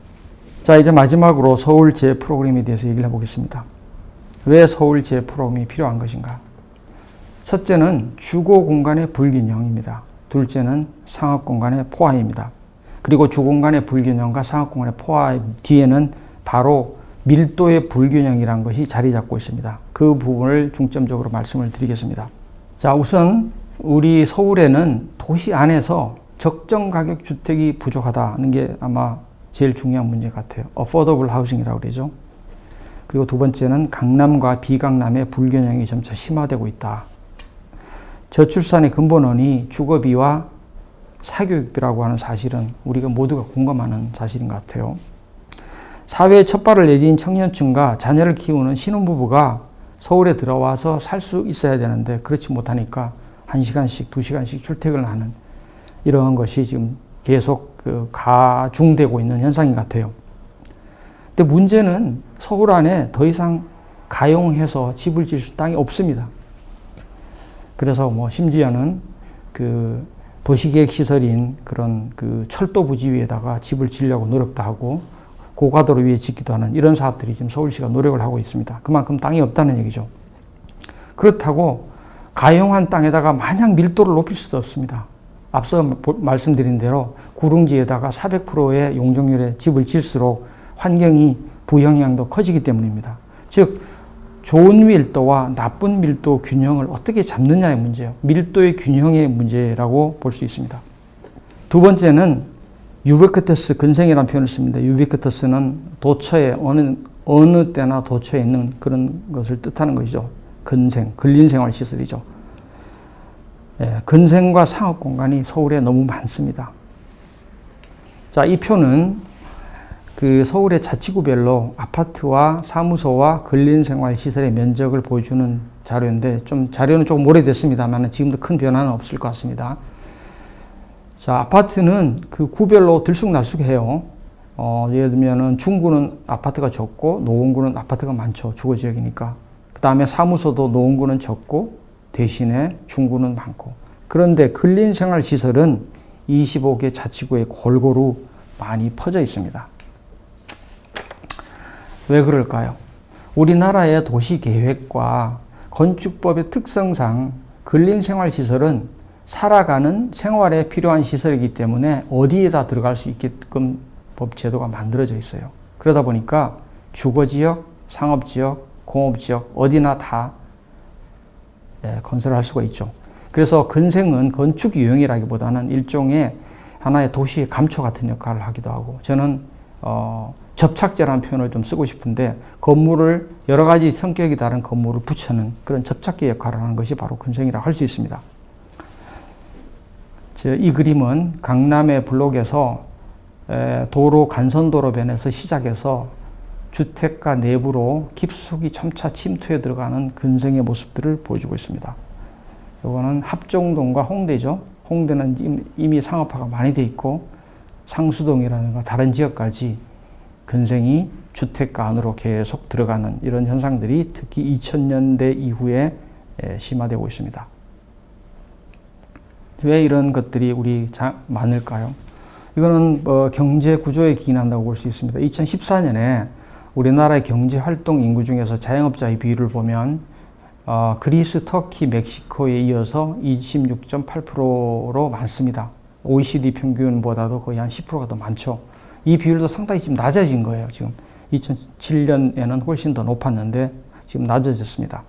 자, 이제 마지막으로 서울재 프로그램에 대해서 얘기를 해보겠습니다. 왜 서울재 프로그램이 필요한 것인가? 첫째는 주거 공간의 불균형입니다. 둘째는 상업 공간의 포화입니다. 그리고 주 공간의 불균형과 상업 공간의 포화 뒤에는 바로 밀도의 불균형이라는 것이 자리 잡고 있습니다. 그 부분을 중점적으로 말씀을 드리겠습니다. 자, 우선 우리 서울에는 도시 안에서 적정 가격 주택이 부족하다는 게 아마 제일 중요한 문제 같아요. Affordable Housing이라고 그러죠. 그리고 두 번째는 강남과 비강남의 불균형이 점차 심화되고 있다. 저출산의 근본원이 주거비와 사교육비라고 하는 사실은 우리가 모두가 공감하는 사실인 것 같아요. 사회에 첫 발을 내딘 청년층과 자녀를 키우는 신혼부부가 서울에 들어와서 살 수 있어야 되는데 그렇지 못하니까 1시간씩, 2시간씩 출퇴근을 하는 이러한 것이 지금 계속 가중되고 있는 현상인 것 같아요. 근데 문제는 서울 안에 더 이상 가용해서 집을 지을 수 땅이 없습니다. 그래서 심지어는 도시계획 시설인 그런 철도 부지 위에다가 집을 지으려고 노력도 하고 고가도로 위에 짓기도 하는 이런 사업들이 지금 서울시가 노력을 하고 있습니다. 그만큼 땅이 없다는 얘기죠. 그렇다고 가용한 땅에다가 마냥 밀도를 높일 수도 없습니다. 앞서 말씀드린 대로 구릉지에다가 400%의 용적률의 집을 지을수록 환경이 부영향도 커지기 때문입니다. 즉 좋은 밀도와 나쁜 밀도 균형을 어떻게 잡느냐의 문제예요. 밀도의 균형의 문제라고 볼 수 있습니다. 두 번째는 유비쿼터스 근생이라는 표현을 씁니다. 유비쿼터스는 도처에 어느 때나 도처에 있는 그런 것을 뜻하는 것이죠. 근생, 근린생활시설이죠. 근생과 상업 공간이 서울에 너무 많습니다. 자, 이 표는 서울의 자치구별로 아파트와 사무소와 근린생활시설의 면적을 보여주는 자료인데 자료는 조금 오래됐습니다만 지금도 큰 변화는 없을 것 같습니다. 자, 아파트는 구별로 들쑥날쑥해요. 예를 들면은 중구는 아파트가 적고 노원구는 아파트가 많죠. 주거지역이니까. 그 다음에 사무소도 노원구는 적고 대신에 중구는 많고. 그런데 근린생활시설은 25개 자치구에 골고루 많이 퍼져 있습니다. 왜 그럴까요? 우리나라의 도시계획과 건축법의 특성상 근린생활시설은 살아가는 생활에 필요한 시설이기 때문에 어디에다 들어갈 수 있게끔 법 제도가 만들어져 있어요. 그러다 보니까 주거지역, 상업지역, 공업지역 어디나 다 건설할 수가 있죠. 그래서 근생은 건축 유형이라기보다는 일종의 하나의 도시의 감초 같은 역할을 하기도 하고 저는 접착제라는 표현을 좀 쓰고 싶은데 건물을 여러 가지 성격이 다른 건물을 붙여는 그런 접착제 역할을 하는 것이 바로 근생이라고 할 수 있습니다. 이 그림은 강남의 블록에서 도로 간선도로변에서 시작해서 주택가 내부로 깊숙이 점차 침투해 들어가는 근생의 모습들을 보여주고 있습니다. 이거는 합정동과 홍대죠. 홍대는 이미 상업화가 많이 돼 있고 상수동이라든가 다른 지역까지 근생이 주택가 안으로 계속 들어가는 이런 현상들이 특히 2000년대 이후에 심화되고 있습니다. 왜 이런 것들이 많을까요? 이거는 경제 구조에 기인한다고 볼 수 있습니다. 2014년에 우리나라의 경제 활동 인구 중에서 자영업자의 비율을 보면 그리스, 터키, 멕시코에 이어서 26.8%로 많습니다. OECD 평균보다도 거의 한 10%가 더 많죠. 이 비율도 상당히 지금 낮아진 거예요. 지금 2007년에는 훨씬 더 높았는데 지금 낮아졌습니다.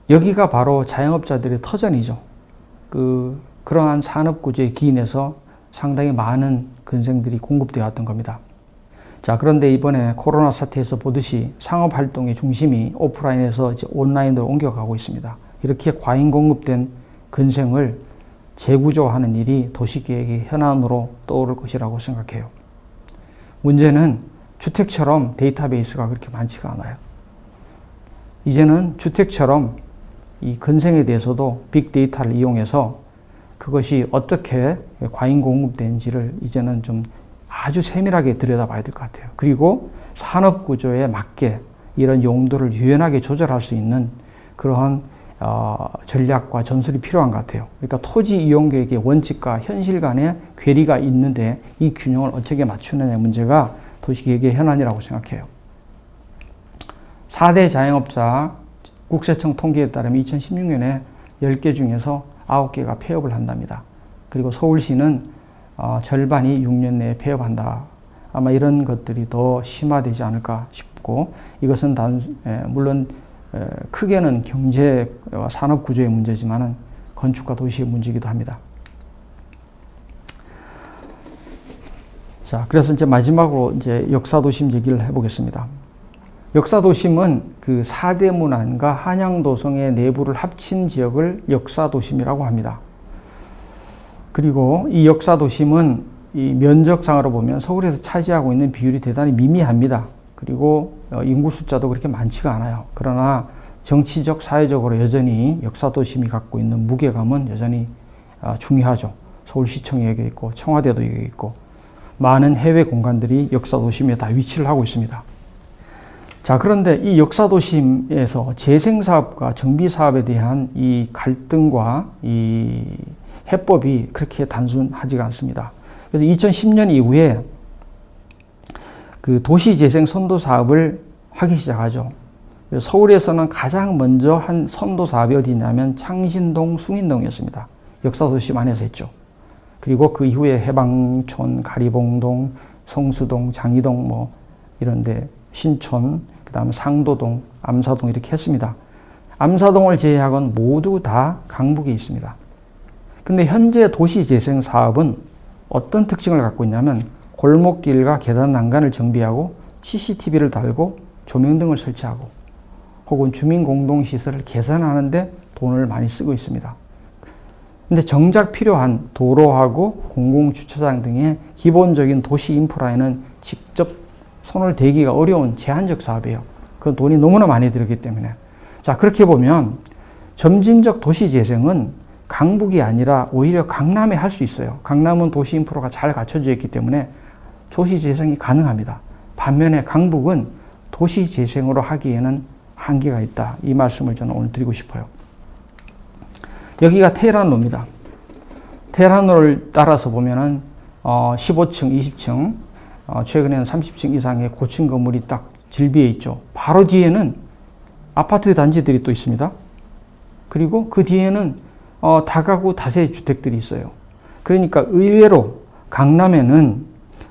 여기가 바로 자영업자들의 터전이죠. 그러한 산업구조에 기인해서 상당히 많은 근생들이 공급되어 왔던 겁니다. 자, 그런데 이번에 코로나 사태에서 보듯이 상업활동의 중심이 오프라인에서 이제 온라인으로 옮겨가고 있습니다. 이렇게 과잉 공급된 근생을 재구조하는 일이 도시계획의 현안으로 떠오를 것이라고 생각해요. 문제는 주택처럼 데이터베이스가 그렇게 많지가 않아요. 이제는 주택처럼 이 건생에 대해서도 빅데이터를 이용해서 그것이 어떻게 과잉 공급되는지를 이제는 좀 아주 세밀하게 들여다봐야 될 것 같아요. 그리고 산업 구조에 맞게 이런 용도를 유연하게 조절할 수 있는 그러한 전략과 전술이 필요한 것 같아요. 그러니까 토지 이용 계획의 원칙과 현실 간의 괴리가 있는데 이 균형을 어떻게 맞추느냐의 문제가 도시계획의 현안이라고 생각해요. 4대 자영업자 국세청 통계에 따르면 2016년에 10개 중에서 9개가 폐업을 한답니다. 그리고 서울시는 절반이 6년 내에 폐업한다. 아마 이런 것들이 더 심화되지 않을까 싶고, 이것은 물론 크게는 경제와 산업 구조의 문제지만은 건축과 도시의 문제이기도 합니다. 자, 그래서 이제 마지막으로 이제 역사도심 얘기를 해보겠습니다. 역사도심은 그 4대 문안과 한양도성의 내부를 합친 지역을 역사도심이라고 합니다. 그리고 이 역사도심은 이 면적상으로 보면 서울에서 차지하고 있는 비율이 대단히 미미합니다. 그리고 인구 숫자도 그렇게 많지가 않아요. 그러나 정치적, 사회적으로 여전히 역사도심이 갖고 있는 무게감은 여전히 중요하죠. 서울시청이 여기 있고 청와대도 여기 있고 많은 해외 공간들이 역사도심에 다 위치를 하고 있습니다. 자, 그런데 이 역사도심에서 재생사업과 정비사업에 대한 이 갈등과 이 해법이 그렇게 단순하지가 않습니다. 그래서 2010년 이후에 그 도시재생 선도 사업을 하기 시작하죠. 그래서 서울에서는 가장 먼저 한 선도 사업이 어디냐면 창신동, 숭인동이었습니다. 역사도심 안에서 했죠. 그리고 그 이후에 해방촌, 가리봉동, 성수동, 장이동 뭐 이런데 신촌, 그 다음에 상도동, 암사동 이렇게 했습니다. 암사동을 제외하고는 모두 다 강북에 있습니다. 근데 현재 도시재생 사업은 어떤 특징을 갖고 있냐면 골목길과 계단 난간을 정비하고 CCTV를 달고 조명 등을 설치하고 혹은 주민공동시설을 개선하는데 돈을 많이 쓰고 있습니다. 근데 정작 필요한 도로하고 공공주차장 등의 기본적인 도시 인프라에는 직접 손을 대기가 어려운 제한적 사업이에요. 그 돈이 너무나 많이 들었기 때문에. 자, 그렇게 보면 점진적 도시재생은 강북이 아니라 오히려 강남에 할 수 있어요. 강남은 도시 인프라가 잘 갖춰져 있기 때문에 도시재생이 가능합니다. 반면에 강북은 도시재생으로 하기에는 한계가 있다. 이 말씀을 저는 오늘 드리고 싶어요. 여기가 테헤란로입니다. 테헤란로를 따라서 보면은 15층, 20층, 최근에는 30층 이상의 고층 건물이 딱 질비해 있죠. 바로 뒤에는 아파트 단지들이 또 있습니다. 그리고 그 뒤에는 다가구 다세 주택들이 있어요. 그러니까 의외로 강남에는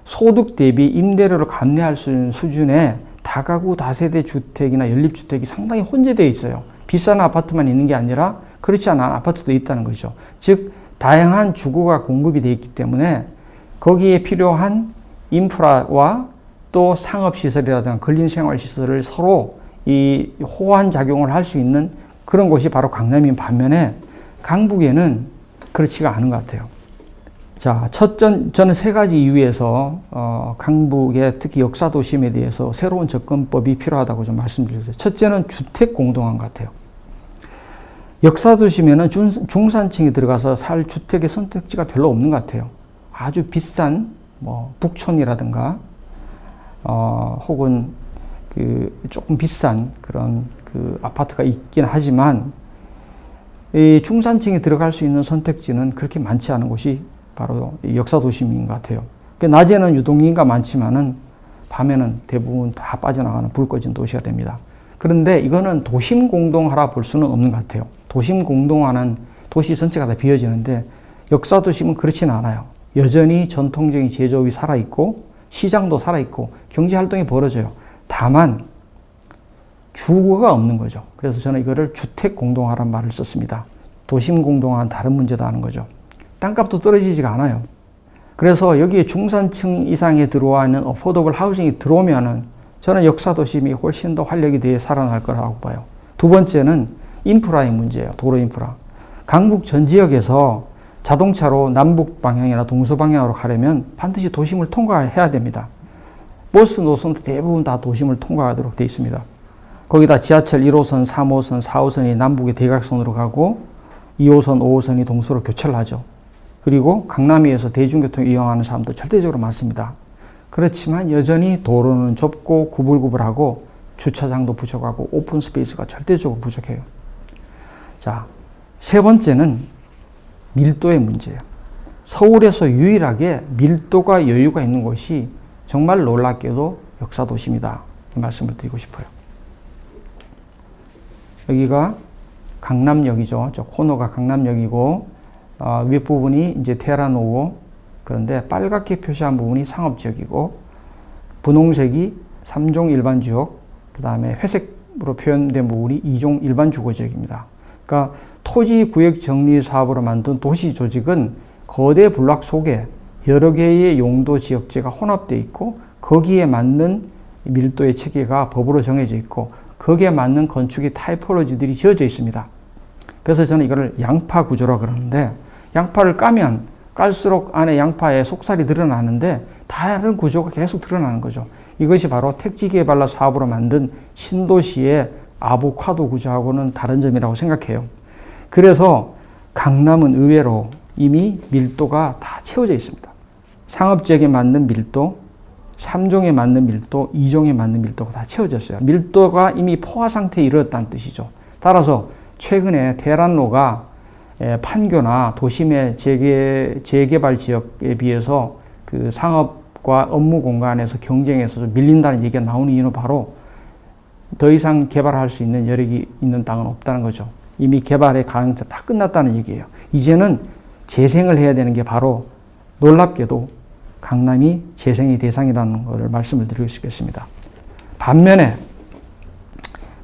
소득 대비 임대료를 감내할 수 있는 수준의 다가구 다세대 주택이나 연립주택이 상당히 혼재되어 있어요. 비싼 아파트만 있는 게 아니라 그렇지 않은 아파트도 있다는 거죠. 즉 다양한 주거가 공급이 되어 있기 때문에 거기에 필요한 인프라와 또 상업시설이라든가 근린생활시설을 서로 이 호환 작용을 할 수 있는 그런 곳이 바로 강남인 반면에 강북에는 그렇지가 않은 것 같아요. 자, 저는 세 가지 이유에서 강북의 특히 역사도심에 대해서 새로운 접근법이 필요하다고 좀 말씀드렸어요. 첫째는 주택 공동화인 것 같아요. 역사도심에는 중산층이 들어가서 살 주택의 선택지가 별로 없는 것 같아요. 아주 비싼 뭐 북촌이라든가 혹은 그 조금 비싼 그런 그 아파트가 있긴 하지만 이 중산층이 들어갈 수 있는 선택지는 그렇게 많지 않은 곳이 바로 역사도심인 것 같아요. 낮에는 유동인구가 많지만은 밤에는 대부분 다 빠져나가는 불 꺼진 도시가 됩니다. 그런데 이거는 도심 공동화라 볼 수는 없는 것 같아요. 도심 공동화는 도시 전체가 다 비어지는데 역사도심은 그렇지는 않아요. 여전히 전통적인 제조업이 살아있고 시장도 살아있고 경제활동이 벌어져요. 다만 주거가 없는 거죠. 그래서 저는 이거를 주택 공동화란 말을 썼습니다. 도심 공동화는 다른 문제다 하는 거죠. 땅값도 떨어지지가 않아요. 그래서 여기에 중산층 이상에 들어와 있는 어포더블 하우징이 들어오면은 저는 역사도심이 훨씬 더 활력이 되어 살아날 거라고 봐요. 두 번째는 인프라의 문제예요. 도로 인프라. 강북 전 지역에서 자동차로 남북 방향이나 동서 방향으로 가려면 반드시 도심을 통과해야 됩니다. 버스 노선도 대부분 다 도심을 통과하도록 되어 있습니다. 거기다 지하철 1호선, 3호선, 4호선이 남북의 대각선으로 가고 2호선, 5호선이 동서로 교차를 하죠. 그리고 강남위에서 대중교통을 이용하는 사람도 절대적으로 많습니다. 그렇지만 여전히 도로는 좁고 구불구불하고 주차장도 부족하고 오픈 스페이스가 절대적으로 부족해요. 자, 세 번째는 밀도의 문제예요. 서울에서 유일하게 밀도가 여유가 있는 곳이 정말 놀랍게도 역사도시입니다. 이 말씀을 드리고 싶어요. 여기가 강남역이죠. 저 코너가 강남역이고 윗부분이 이제 테헤란로우, 그런데 빨갛게 표시한 부분이 상업지역이고 분홍색이 3종 일반지역, 그 다음에 회색으로 표현된 부분이 2종 일반주거지역입니다. 그러니까 토지구역정리사업으로 만든 도시조직은 거대 블록 속에 여러 개의 용도 지역제가 혼합되어 있고 거기에 맞는 밀도의 체계가 법으로 정해져 있고 거기에 맞는 건축의 타이포로지들이 지어져 있습니다. 그래서 저는 이거를 양파 구조라 그러는데, 양파를 까면 깔수록 안에 양파의 속살이 드러나는데 다른 구조가 계속 드러나는 거죠. 이것이 바로 택지개발로 사업으로 만든 신도시의 아보카도 구조하고는 다른 점이라고 생각해요. 그래서 강남은 의외로 이미 밀도가 다 채워져 있습니다. 상업지역에 맞는 밀도, 3종에 맞는 밀도, 2종에 맞는 밀도가 다 채워졌어요. 밀도가 이미 포화 상태에 이르렀다는 뜻이죠. 따라서 최근에 테헤란로가 판교나 도심의 재개발 지역에 비해서 그 상업과 업무 공간에서 경쟁에서 좀 밀린다는 얘기가 나오는 이유는 바로 더 이상 개발할 수 있는 여력이 있는 땅은 없다는 거죠. 이미 개발의 가능성이 다 끝났다는 얘기예요. 이제는 재생을 해야 되는 게 바로 놀랍게도 강남이 재생의 대상이라는 것을 말씀을 드리고 싶겠습니다. 반면에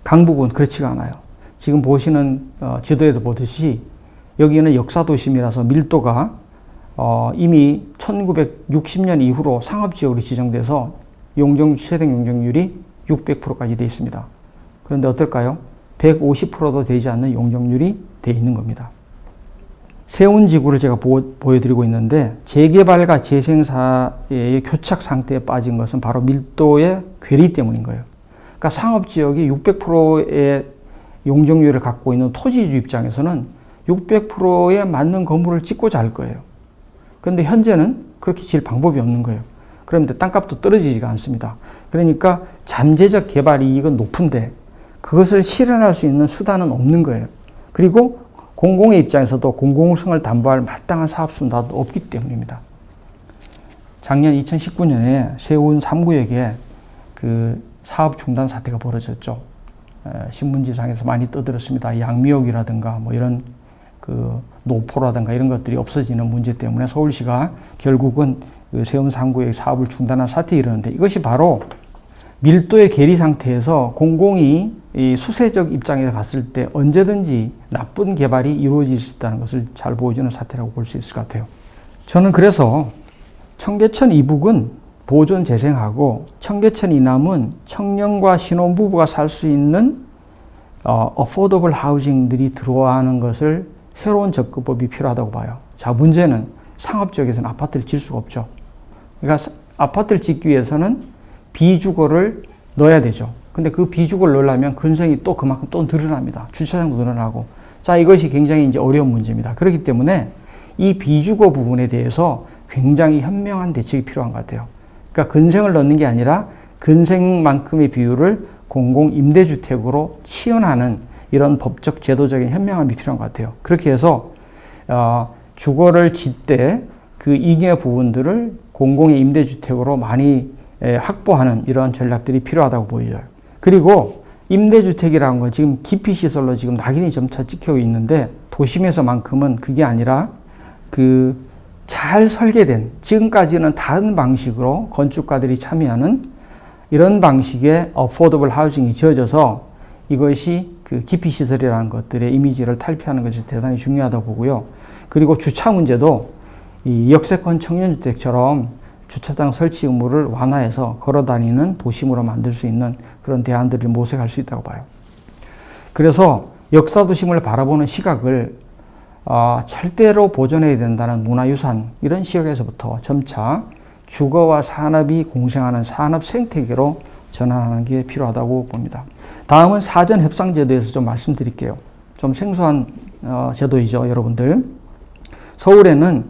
강북은 그렇지가 않아요. 지금 보시는 지도에도 보듯이 여기는 역사도심이라서 밀도가 이미 1960년 이후로 상업지역으로 지정돼서 최대 용적률이 600%까지 되어 있습니다. 그런데 어떨까요? 150%도 되지 않는 용적률이 되어 있는 겁니다. 세운지구를 제가 보여드리고 있는데 재개발과 재생사의 교착 상태에 빠진 것은 바로 밀도의 괴리 때문인 거예요. 그러니까 상업지역이 600%의 용적률을 갖고 있는 토지주 입장에서는 600%에 맞는 건물을 짓고자 할 거예요. 그런데 현재는 그렇게 지을 방법이 없는 거예요. 그런데 땅값도 떨어지지가 않습니다. 그러니까 잠재적 개발 이익은 높은데 그것을 실현할 수 있는 수단은 없는 거예요. 그리고 공공의 입장에서도 공공성을 담보할 마땅한 사업 수단도 없기 때문입니다. 작년 2019년에 세운 3구역에 그 사업 중단 사태가 벌어졌죠. 신문지상에서 많이 떠들었습니다. 양미옥이라든가 뭐 이런 그 노포라든가 이런 것들이 없어지는 문제 때문에 서울시가 결국은 그 세운 3구역 사업을 중단한 사태에 이르는데, 이것이 바로 밀도의 괴리 상태에서 공공이 이 수세적 입장에 갔을 때 언제든지 나쁜 개발이 이루어질 수 있다는 것을 잘 보여주는 사태라고 볼 수 있을 것 같아요. 저는 그래서 청계천 이북은 보존 재생하고 청계천 이남은 청년과 신혼부부가 살 수 있는 어포더블 하우징들이 들어와는 것을 새로운 접근법이 필요하다고 봐요. 자, 문제는 상업지역에서는 아파트를 질 수가 없죠. 그러니까 아파트를 짓기 위해서는 비주거를 넣어야 되죠. 근데 그 비주거를 넣으려면 근생이 또 그만큼 또 늘어납니다. 주차장도 늘어나고. 자, 이것이 굉장히 이제 어려운 문제입니다. 그렇기 때문에 이 비주거 부분에 대해서 굉장히 현명한 대책이 필요한 것 같아요. 그러니까 근생을 넣는 게 아니라 근생만큼의 비율을 공공임대주택으로 치환하는 이런 법적 제도적인 현명함이 필요한 것 같아요. 그렇게 해서 주거를 짓되 그 이익의 부분들을 공공의 임대주택으로 많이 확보하는 이러한 전략들이 필요하다고 보여요. 그리고 임대주택이라는 건 지금 기피시설로 지금 낙인이 점차 찍히고 있는데 도심에서만큼은 그게 아니라 그 잘 설계된, 지금까지는 다른 방식으로 건축가들이 참여하는 이런 방식의 어포더블 하우징이 지어져서 이것이 그 기피시설이라는 것들의 이미지를 탈피하는 것이 대단히 중요하다고 보고요. 그리고 주차 문제도 이 역세권 청년주택처럼 주차장 설치 의무를 완화해서 걸어다니는 도심으로 만들 수 있는 그런 대안들을 모색할 수 있다고 봐요. 그래서 역사도심을 바라보는 시각을 절대로 보존해야 된다는 문화유산, 이런 시각에서부터 점차 주거와 산업이 공생하는 산업 생태계로 전환하는 게 필요하다고 봅니다. 다음은 사전 협상 제도에서 좀 말씀드릴게요. 좀 생소한 제도이죠, 여러분들. 서울에는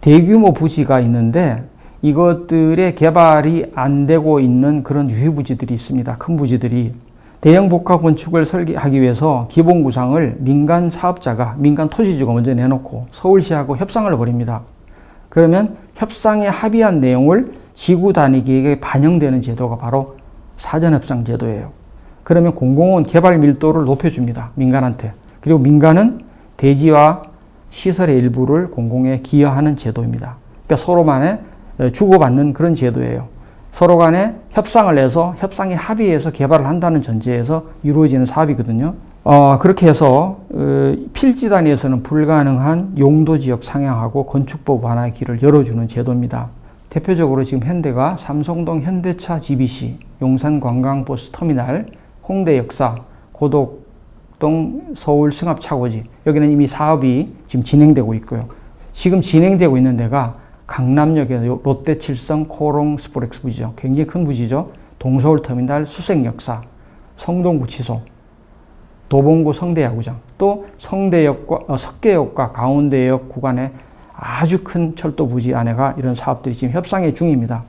대규모 부지가 있는데 이것들의 개발이 안 되고 있는 그런 유휴부지들이 있습니다. 큰 부지들이. 대형 복합 건축을 설계하기 위해서 기본 구상을 민간 사업자가, 민간 토지주가 먼저 내놓고 서울시하고 협상을 벌입니다. 그러면 협상에 합의한 내용을 지구 단위 계획에 반영되는 제도가 바로 사전협상 제도예요. 그러면 공공은 개발 밀도를 높여줍니다. 민간한테. 그리고 민간은 대지와 시설의 일부를 공공에 기여하는 제도입니다. 그러니까 서로 간에 주고받는 그런 제도예요. 서로 간에 협상을 해서 협상에 합의해서 개발을 한다는 전제에서 이루어지는 사업이거든요. 그렇게 해서 필지 단위에서는 불가능한 용도지역 상향하고 건축법 완화의 길을 열어주는 제도입니다. 대표적으로 지금 현대가 삼성동 현대차 GBC, 용산 관광버스 터미널, 홍대 역사, 고덕동 서울 승합차고지, 여기는 이미 사업이 지금 진행되고 있고요. 지금 진행되고 있는 데가 강남역의 롯데칠성 코롱 스포렉스 부지죠. 굉장히 큰 부지죠. 동서울 터미널 수색역사, 성동구치소, 도봉구 성대야구장, 또 성대역과 석계역과 가운데역 구간에 아주 큰 철도 부지 안에가 이런 사업들이 지금 협상의 중입니다.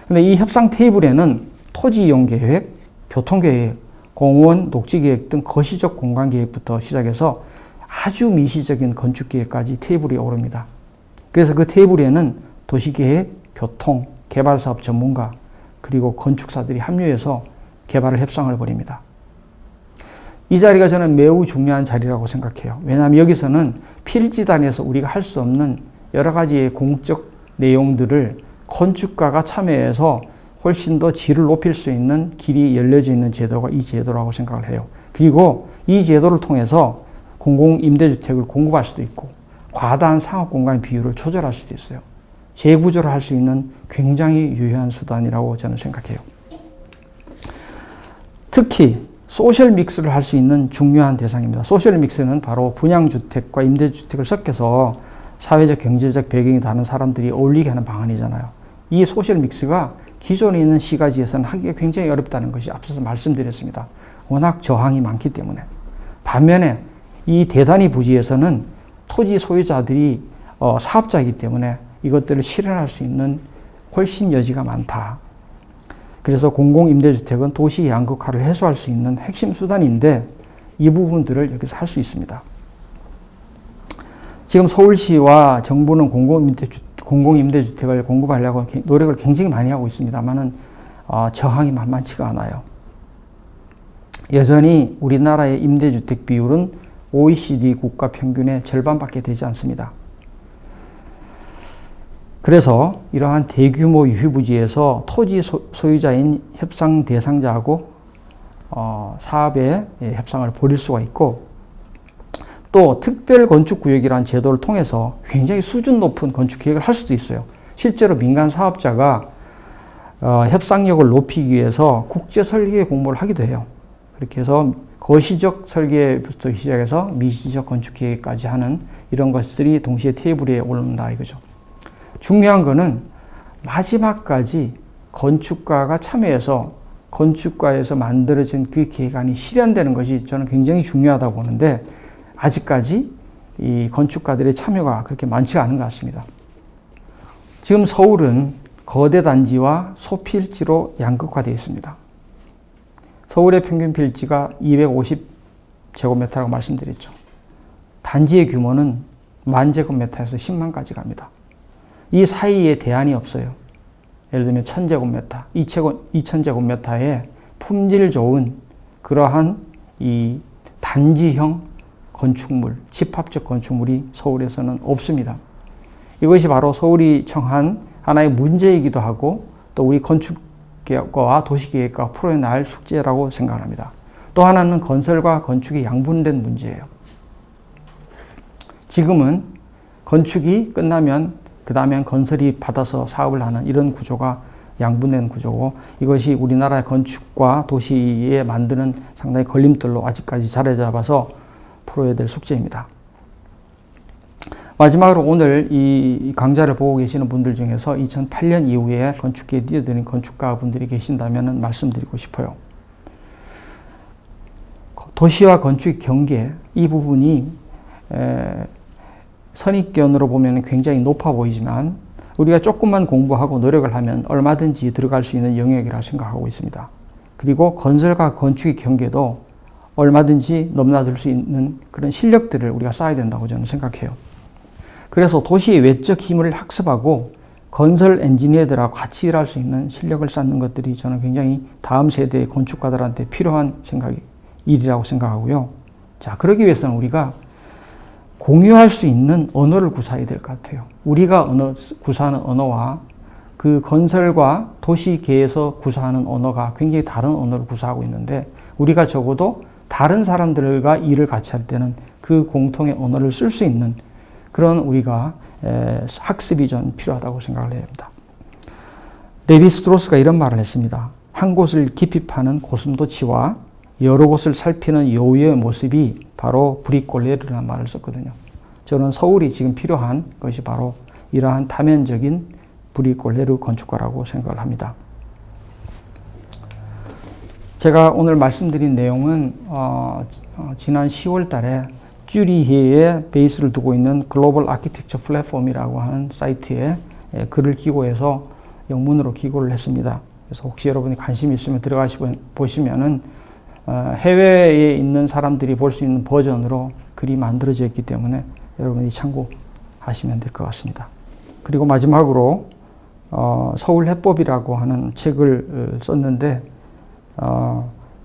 근데 이 협상 테이블에는 토지 이용 계획, 교통 계획, 공원, 녹지 계획 등 거시적 공간 계획부터 시작해서 아주 미시적인 건축 계획까지 테이블이 오릅니다. 그래서 그 테이블에는 도시계획, 교통, 개발사업 전문가, 그리고 건축사들이 합류해서 개발을 협상을 벌입니다. 이 자리가 저는 매우 중요한 자리라고 생각해요. 왜냐하면 여기서는 필지 단위에서 우리가 할 수 없는 여러 가지의 공적 내용들을 건축가가 참여해서 훨씬 더 질을 높일 수 있는 길이 열려져 있는 제도가 이 제도라고 생각을 해요. 그리고 이 제도를 통해서 공공임대주택을 공급할 수도 있고 과다한 상업공간 비율을 조절할 수도 있어요. 재구조를 할 수 있는 굉장히 유효한 수단이라고 저는 생각해요. 특히 소셜 믹스를 할 수 있는 중요한 대상입니다. 소셜 믹스는 바로 분양주택과 임대주택을 섞여서 사회적, 경제적 배경이 다른 사람들이 어울리게 하는 방안이잖아요. 이 소셜 믹스가 기존에 있는 시가지에서는 하기가 굉장히 어렵다는 것이 앞서서 말씀드렸습니다. 워낙 저항이 많기 때문에. 반면에 이 대단위 부지에서는 토지 소유자들이 사업자이기 때문에 이것들을 실현할 수 있는 훨씬 여지가 많다. 그래서 공공임대주택은 도시 양극화를 해소할 수 있는 핵심 수단인데 이 부분들을 여기서 할 수 있습니다. 지금 서울시와 정부는 공공임대주택을 공급하려고 노력을 굉장히 많이 하고 있습니다만은 저항이 만만치가 않아요. 여전히 우리나라의 임대주택 비율은 OECD 국가 평균의 절반밖에 되지 않습니다. 그래서 이러한 대규모 유휴부지에서 토지 소유자인 협상 대상자하고 사업의 협상을 벌일 수가 있고 또 특별 건축구역이라는 제도를 통해서 굉장히 수준 높은 건축 계획을 할 수도 있어요. 실제로 민간 사업자가 협상력을 높이기 위해서 국제 설계 공모를 하기도 해요. 그렇게 해서 거시적 설계부터 시작해서 미시적 건축 계획까지 하는 이런 것들이 동시에 테이블 위에 올라온다 이거죠. 중요한 거는 마지막까지 건축가가 참여해서 건축가에서 만들어진 그 계획안이 실현되는 것이 저는 굉장히 중요하다고 보는데 아직까지 이 건축가들의 참여가 그렇게 많지가 않은 것 같습니다. 지금 서울은 거대 단지와 소필지로 양극화되어 있습니다. 서울의 평균 필지가 250제곱미터라고 말씀드렸죠. 단지의 규모는 10,000제곱미터에서 100,000까지 갑니다. 이 사이에 대안이 없어요. 예를 들면 1,000제곱미터, 2,000제곱미터의 품질 좋은 그러한 이 단지형 건축물, 집합적 건축물이 서울에서는 없습니다. 이것이 바로 서울이 처한 하나의 문제이기도 하고 또 우리 건축계획과 도시계획과 풀어야 할 숙제라고 생각합니다. 또 하나는 건설과 건축이 양분된 문제예요. 지금은 건축이 끝나면 그 다음엔 건설이 받아서 사업을 하는 이런 구조가 양분된 구조고 이것이 우리나라의 건축과 도시에 만드는 상당히 걸림돌로 아직까지 자리 잡아서 풀어야 될 숙제입니다. 마지막으로 오늘 이 강좌를 보고 계시는 분들 중에서 2008년 이후에 건축계에 뛰어드는 건축가 분들이 계신다면 말씀드리고 싶어요. 도시와 건축의 경계, 이 부분이 선입견으로 보면 굉장히 높아 보이지만 우리가 조금만 공부하고 노력을 하면 얼마든지 들어갈 수 있는 영역이라 생각하고 있습니다. 그리고 건설과 건축의 경계도 얼마든지 넘나들 수 있는 그런 실력들을 우리가 쌓아야 된다고 저는 생각해요. 그래서 도시의 외적 힘을 학습하고 건설 엔지니어들하고 같이 일할 수 있는 실력을 쌓는 것들이 저는 굉장히 다음 세대의 건축가들한테 필요한 일이라고 생각하고요. 자, 그러기 위해서는 우리가 공유할 수 있는 언어를 구사해야 될 것 같아요. 우리가 구사하는 언어와 그 건설과 도시계에서 구사하는 언어가 굉장히 다른 언어를 구사하고 있는데 우리가 적어도 다른 사람들과 일을 같이 할 때는 그 공통의 언어를 쓸 수 있는 그런 우리가 학습이 좀 필요하다고 생각을 해야 합니다. 레비 스트로스가 이런 말을 했습니다. 한 곳을 깊이 파는 고슴도치와 여러 곳을 살피는 여우의 모습이 바로 브릭골레르라는 말을 썼거든요. 저는 서울이 지금 필요한 것이 바로 이러한 다면적인 브릭골레르 건축가라고 생각을 합니다. 제가 오늘 말씀드린 내용은 지난 10월 달에 쭈리히에 베이스를 두고 있는 글로벌 아키텍처 플랫폼이라고 하는 사이트에 글을 기고해서 영문으로 기고를 했습니다. 그래서 혹시 여러분이 관심 있으면 들어가시고 보시면은 해외에 있는 사람들이 볼 수 있는 버전으로 글이 만들어져 있기 때문에 여러분이 참고하시면 될 것 같습니다. 그리고 마지막으로 서울 해법이라고 하는 책을 썼는데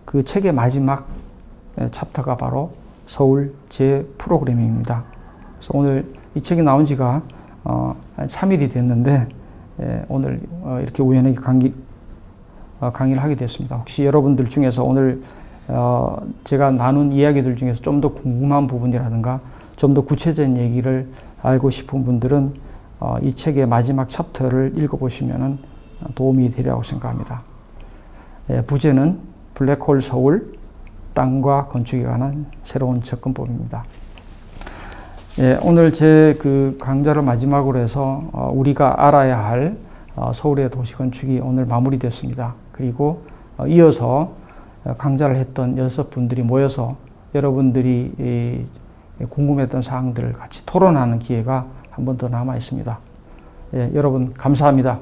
그 책의 마지막 챕터가 바로 서울 제 프로그래밍입니다. 그래서 오늘 이 책이 나온 지가 한 3일이 됐는데 오늘 이렇게 우연히 강의를 하게 됐습니다. 혹시 여러분들 중에서 오늘 제가 나눈 이야기들 중에서 좀 더 궁금한 부분이라든가 좀 더 구체적인 얘기를 알고 싶은 분들은 이 책의 마지막 챕터를 읽어보시면 도움이 되리라고 생각합니다. 부제는 블랙홀 서울 땅과 건축에 관한 새로운 접근법입니다. 오늘 제 그 강좌를 마지막으로 해서 우리가 알아야 할 서울의 도시건축이 오늘 마무리됐습니다. 그리고 이어서 강좌를 했던 6분들이 모여서 여러분들이 궁금했던 사항들을 같이 토론하는 기회가 한 번 더 남아 있습니다. 여러분 감사합니다.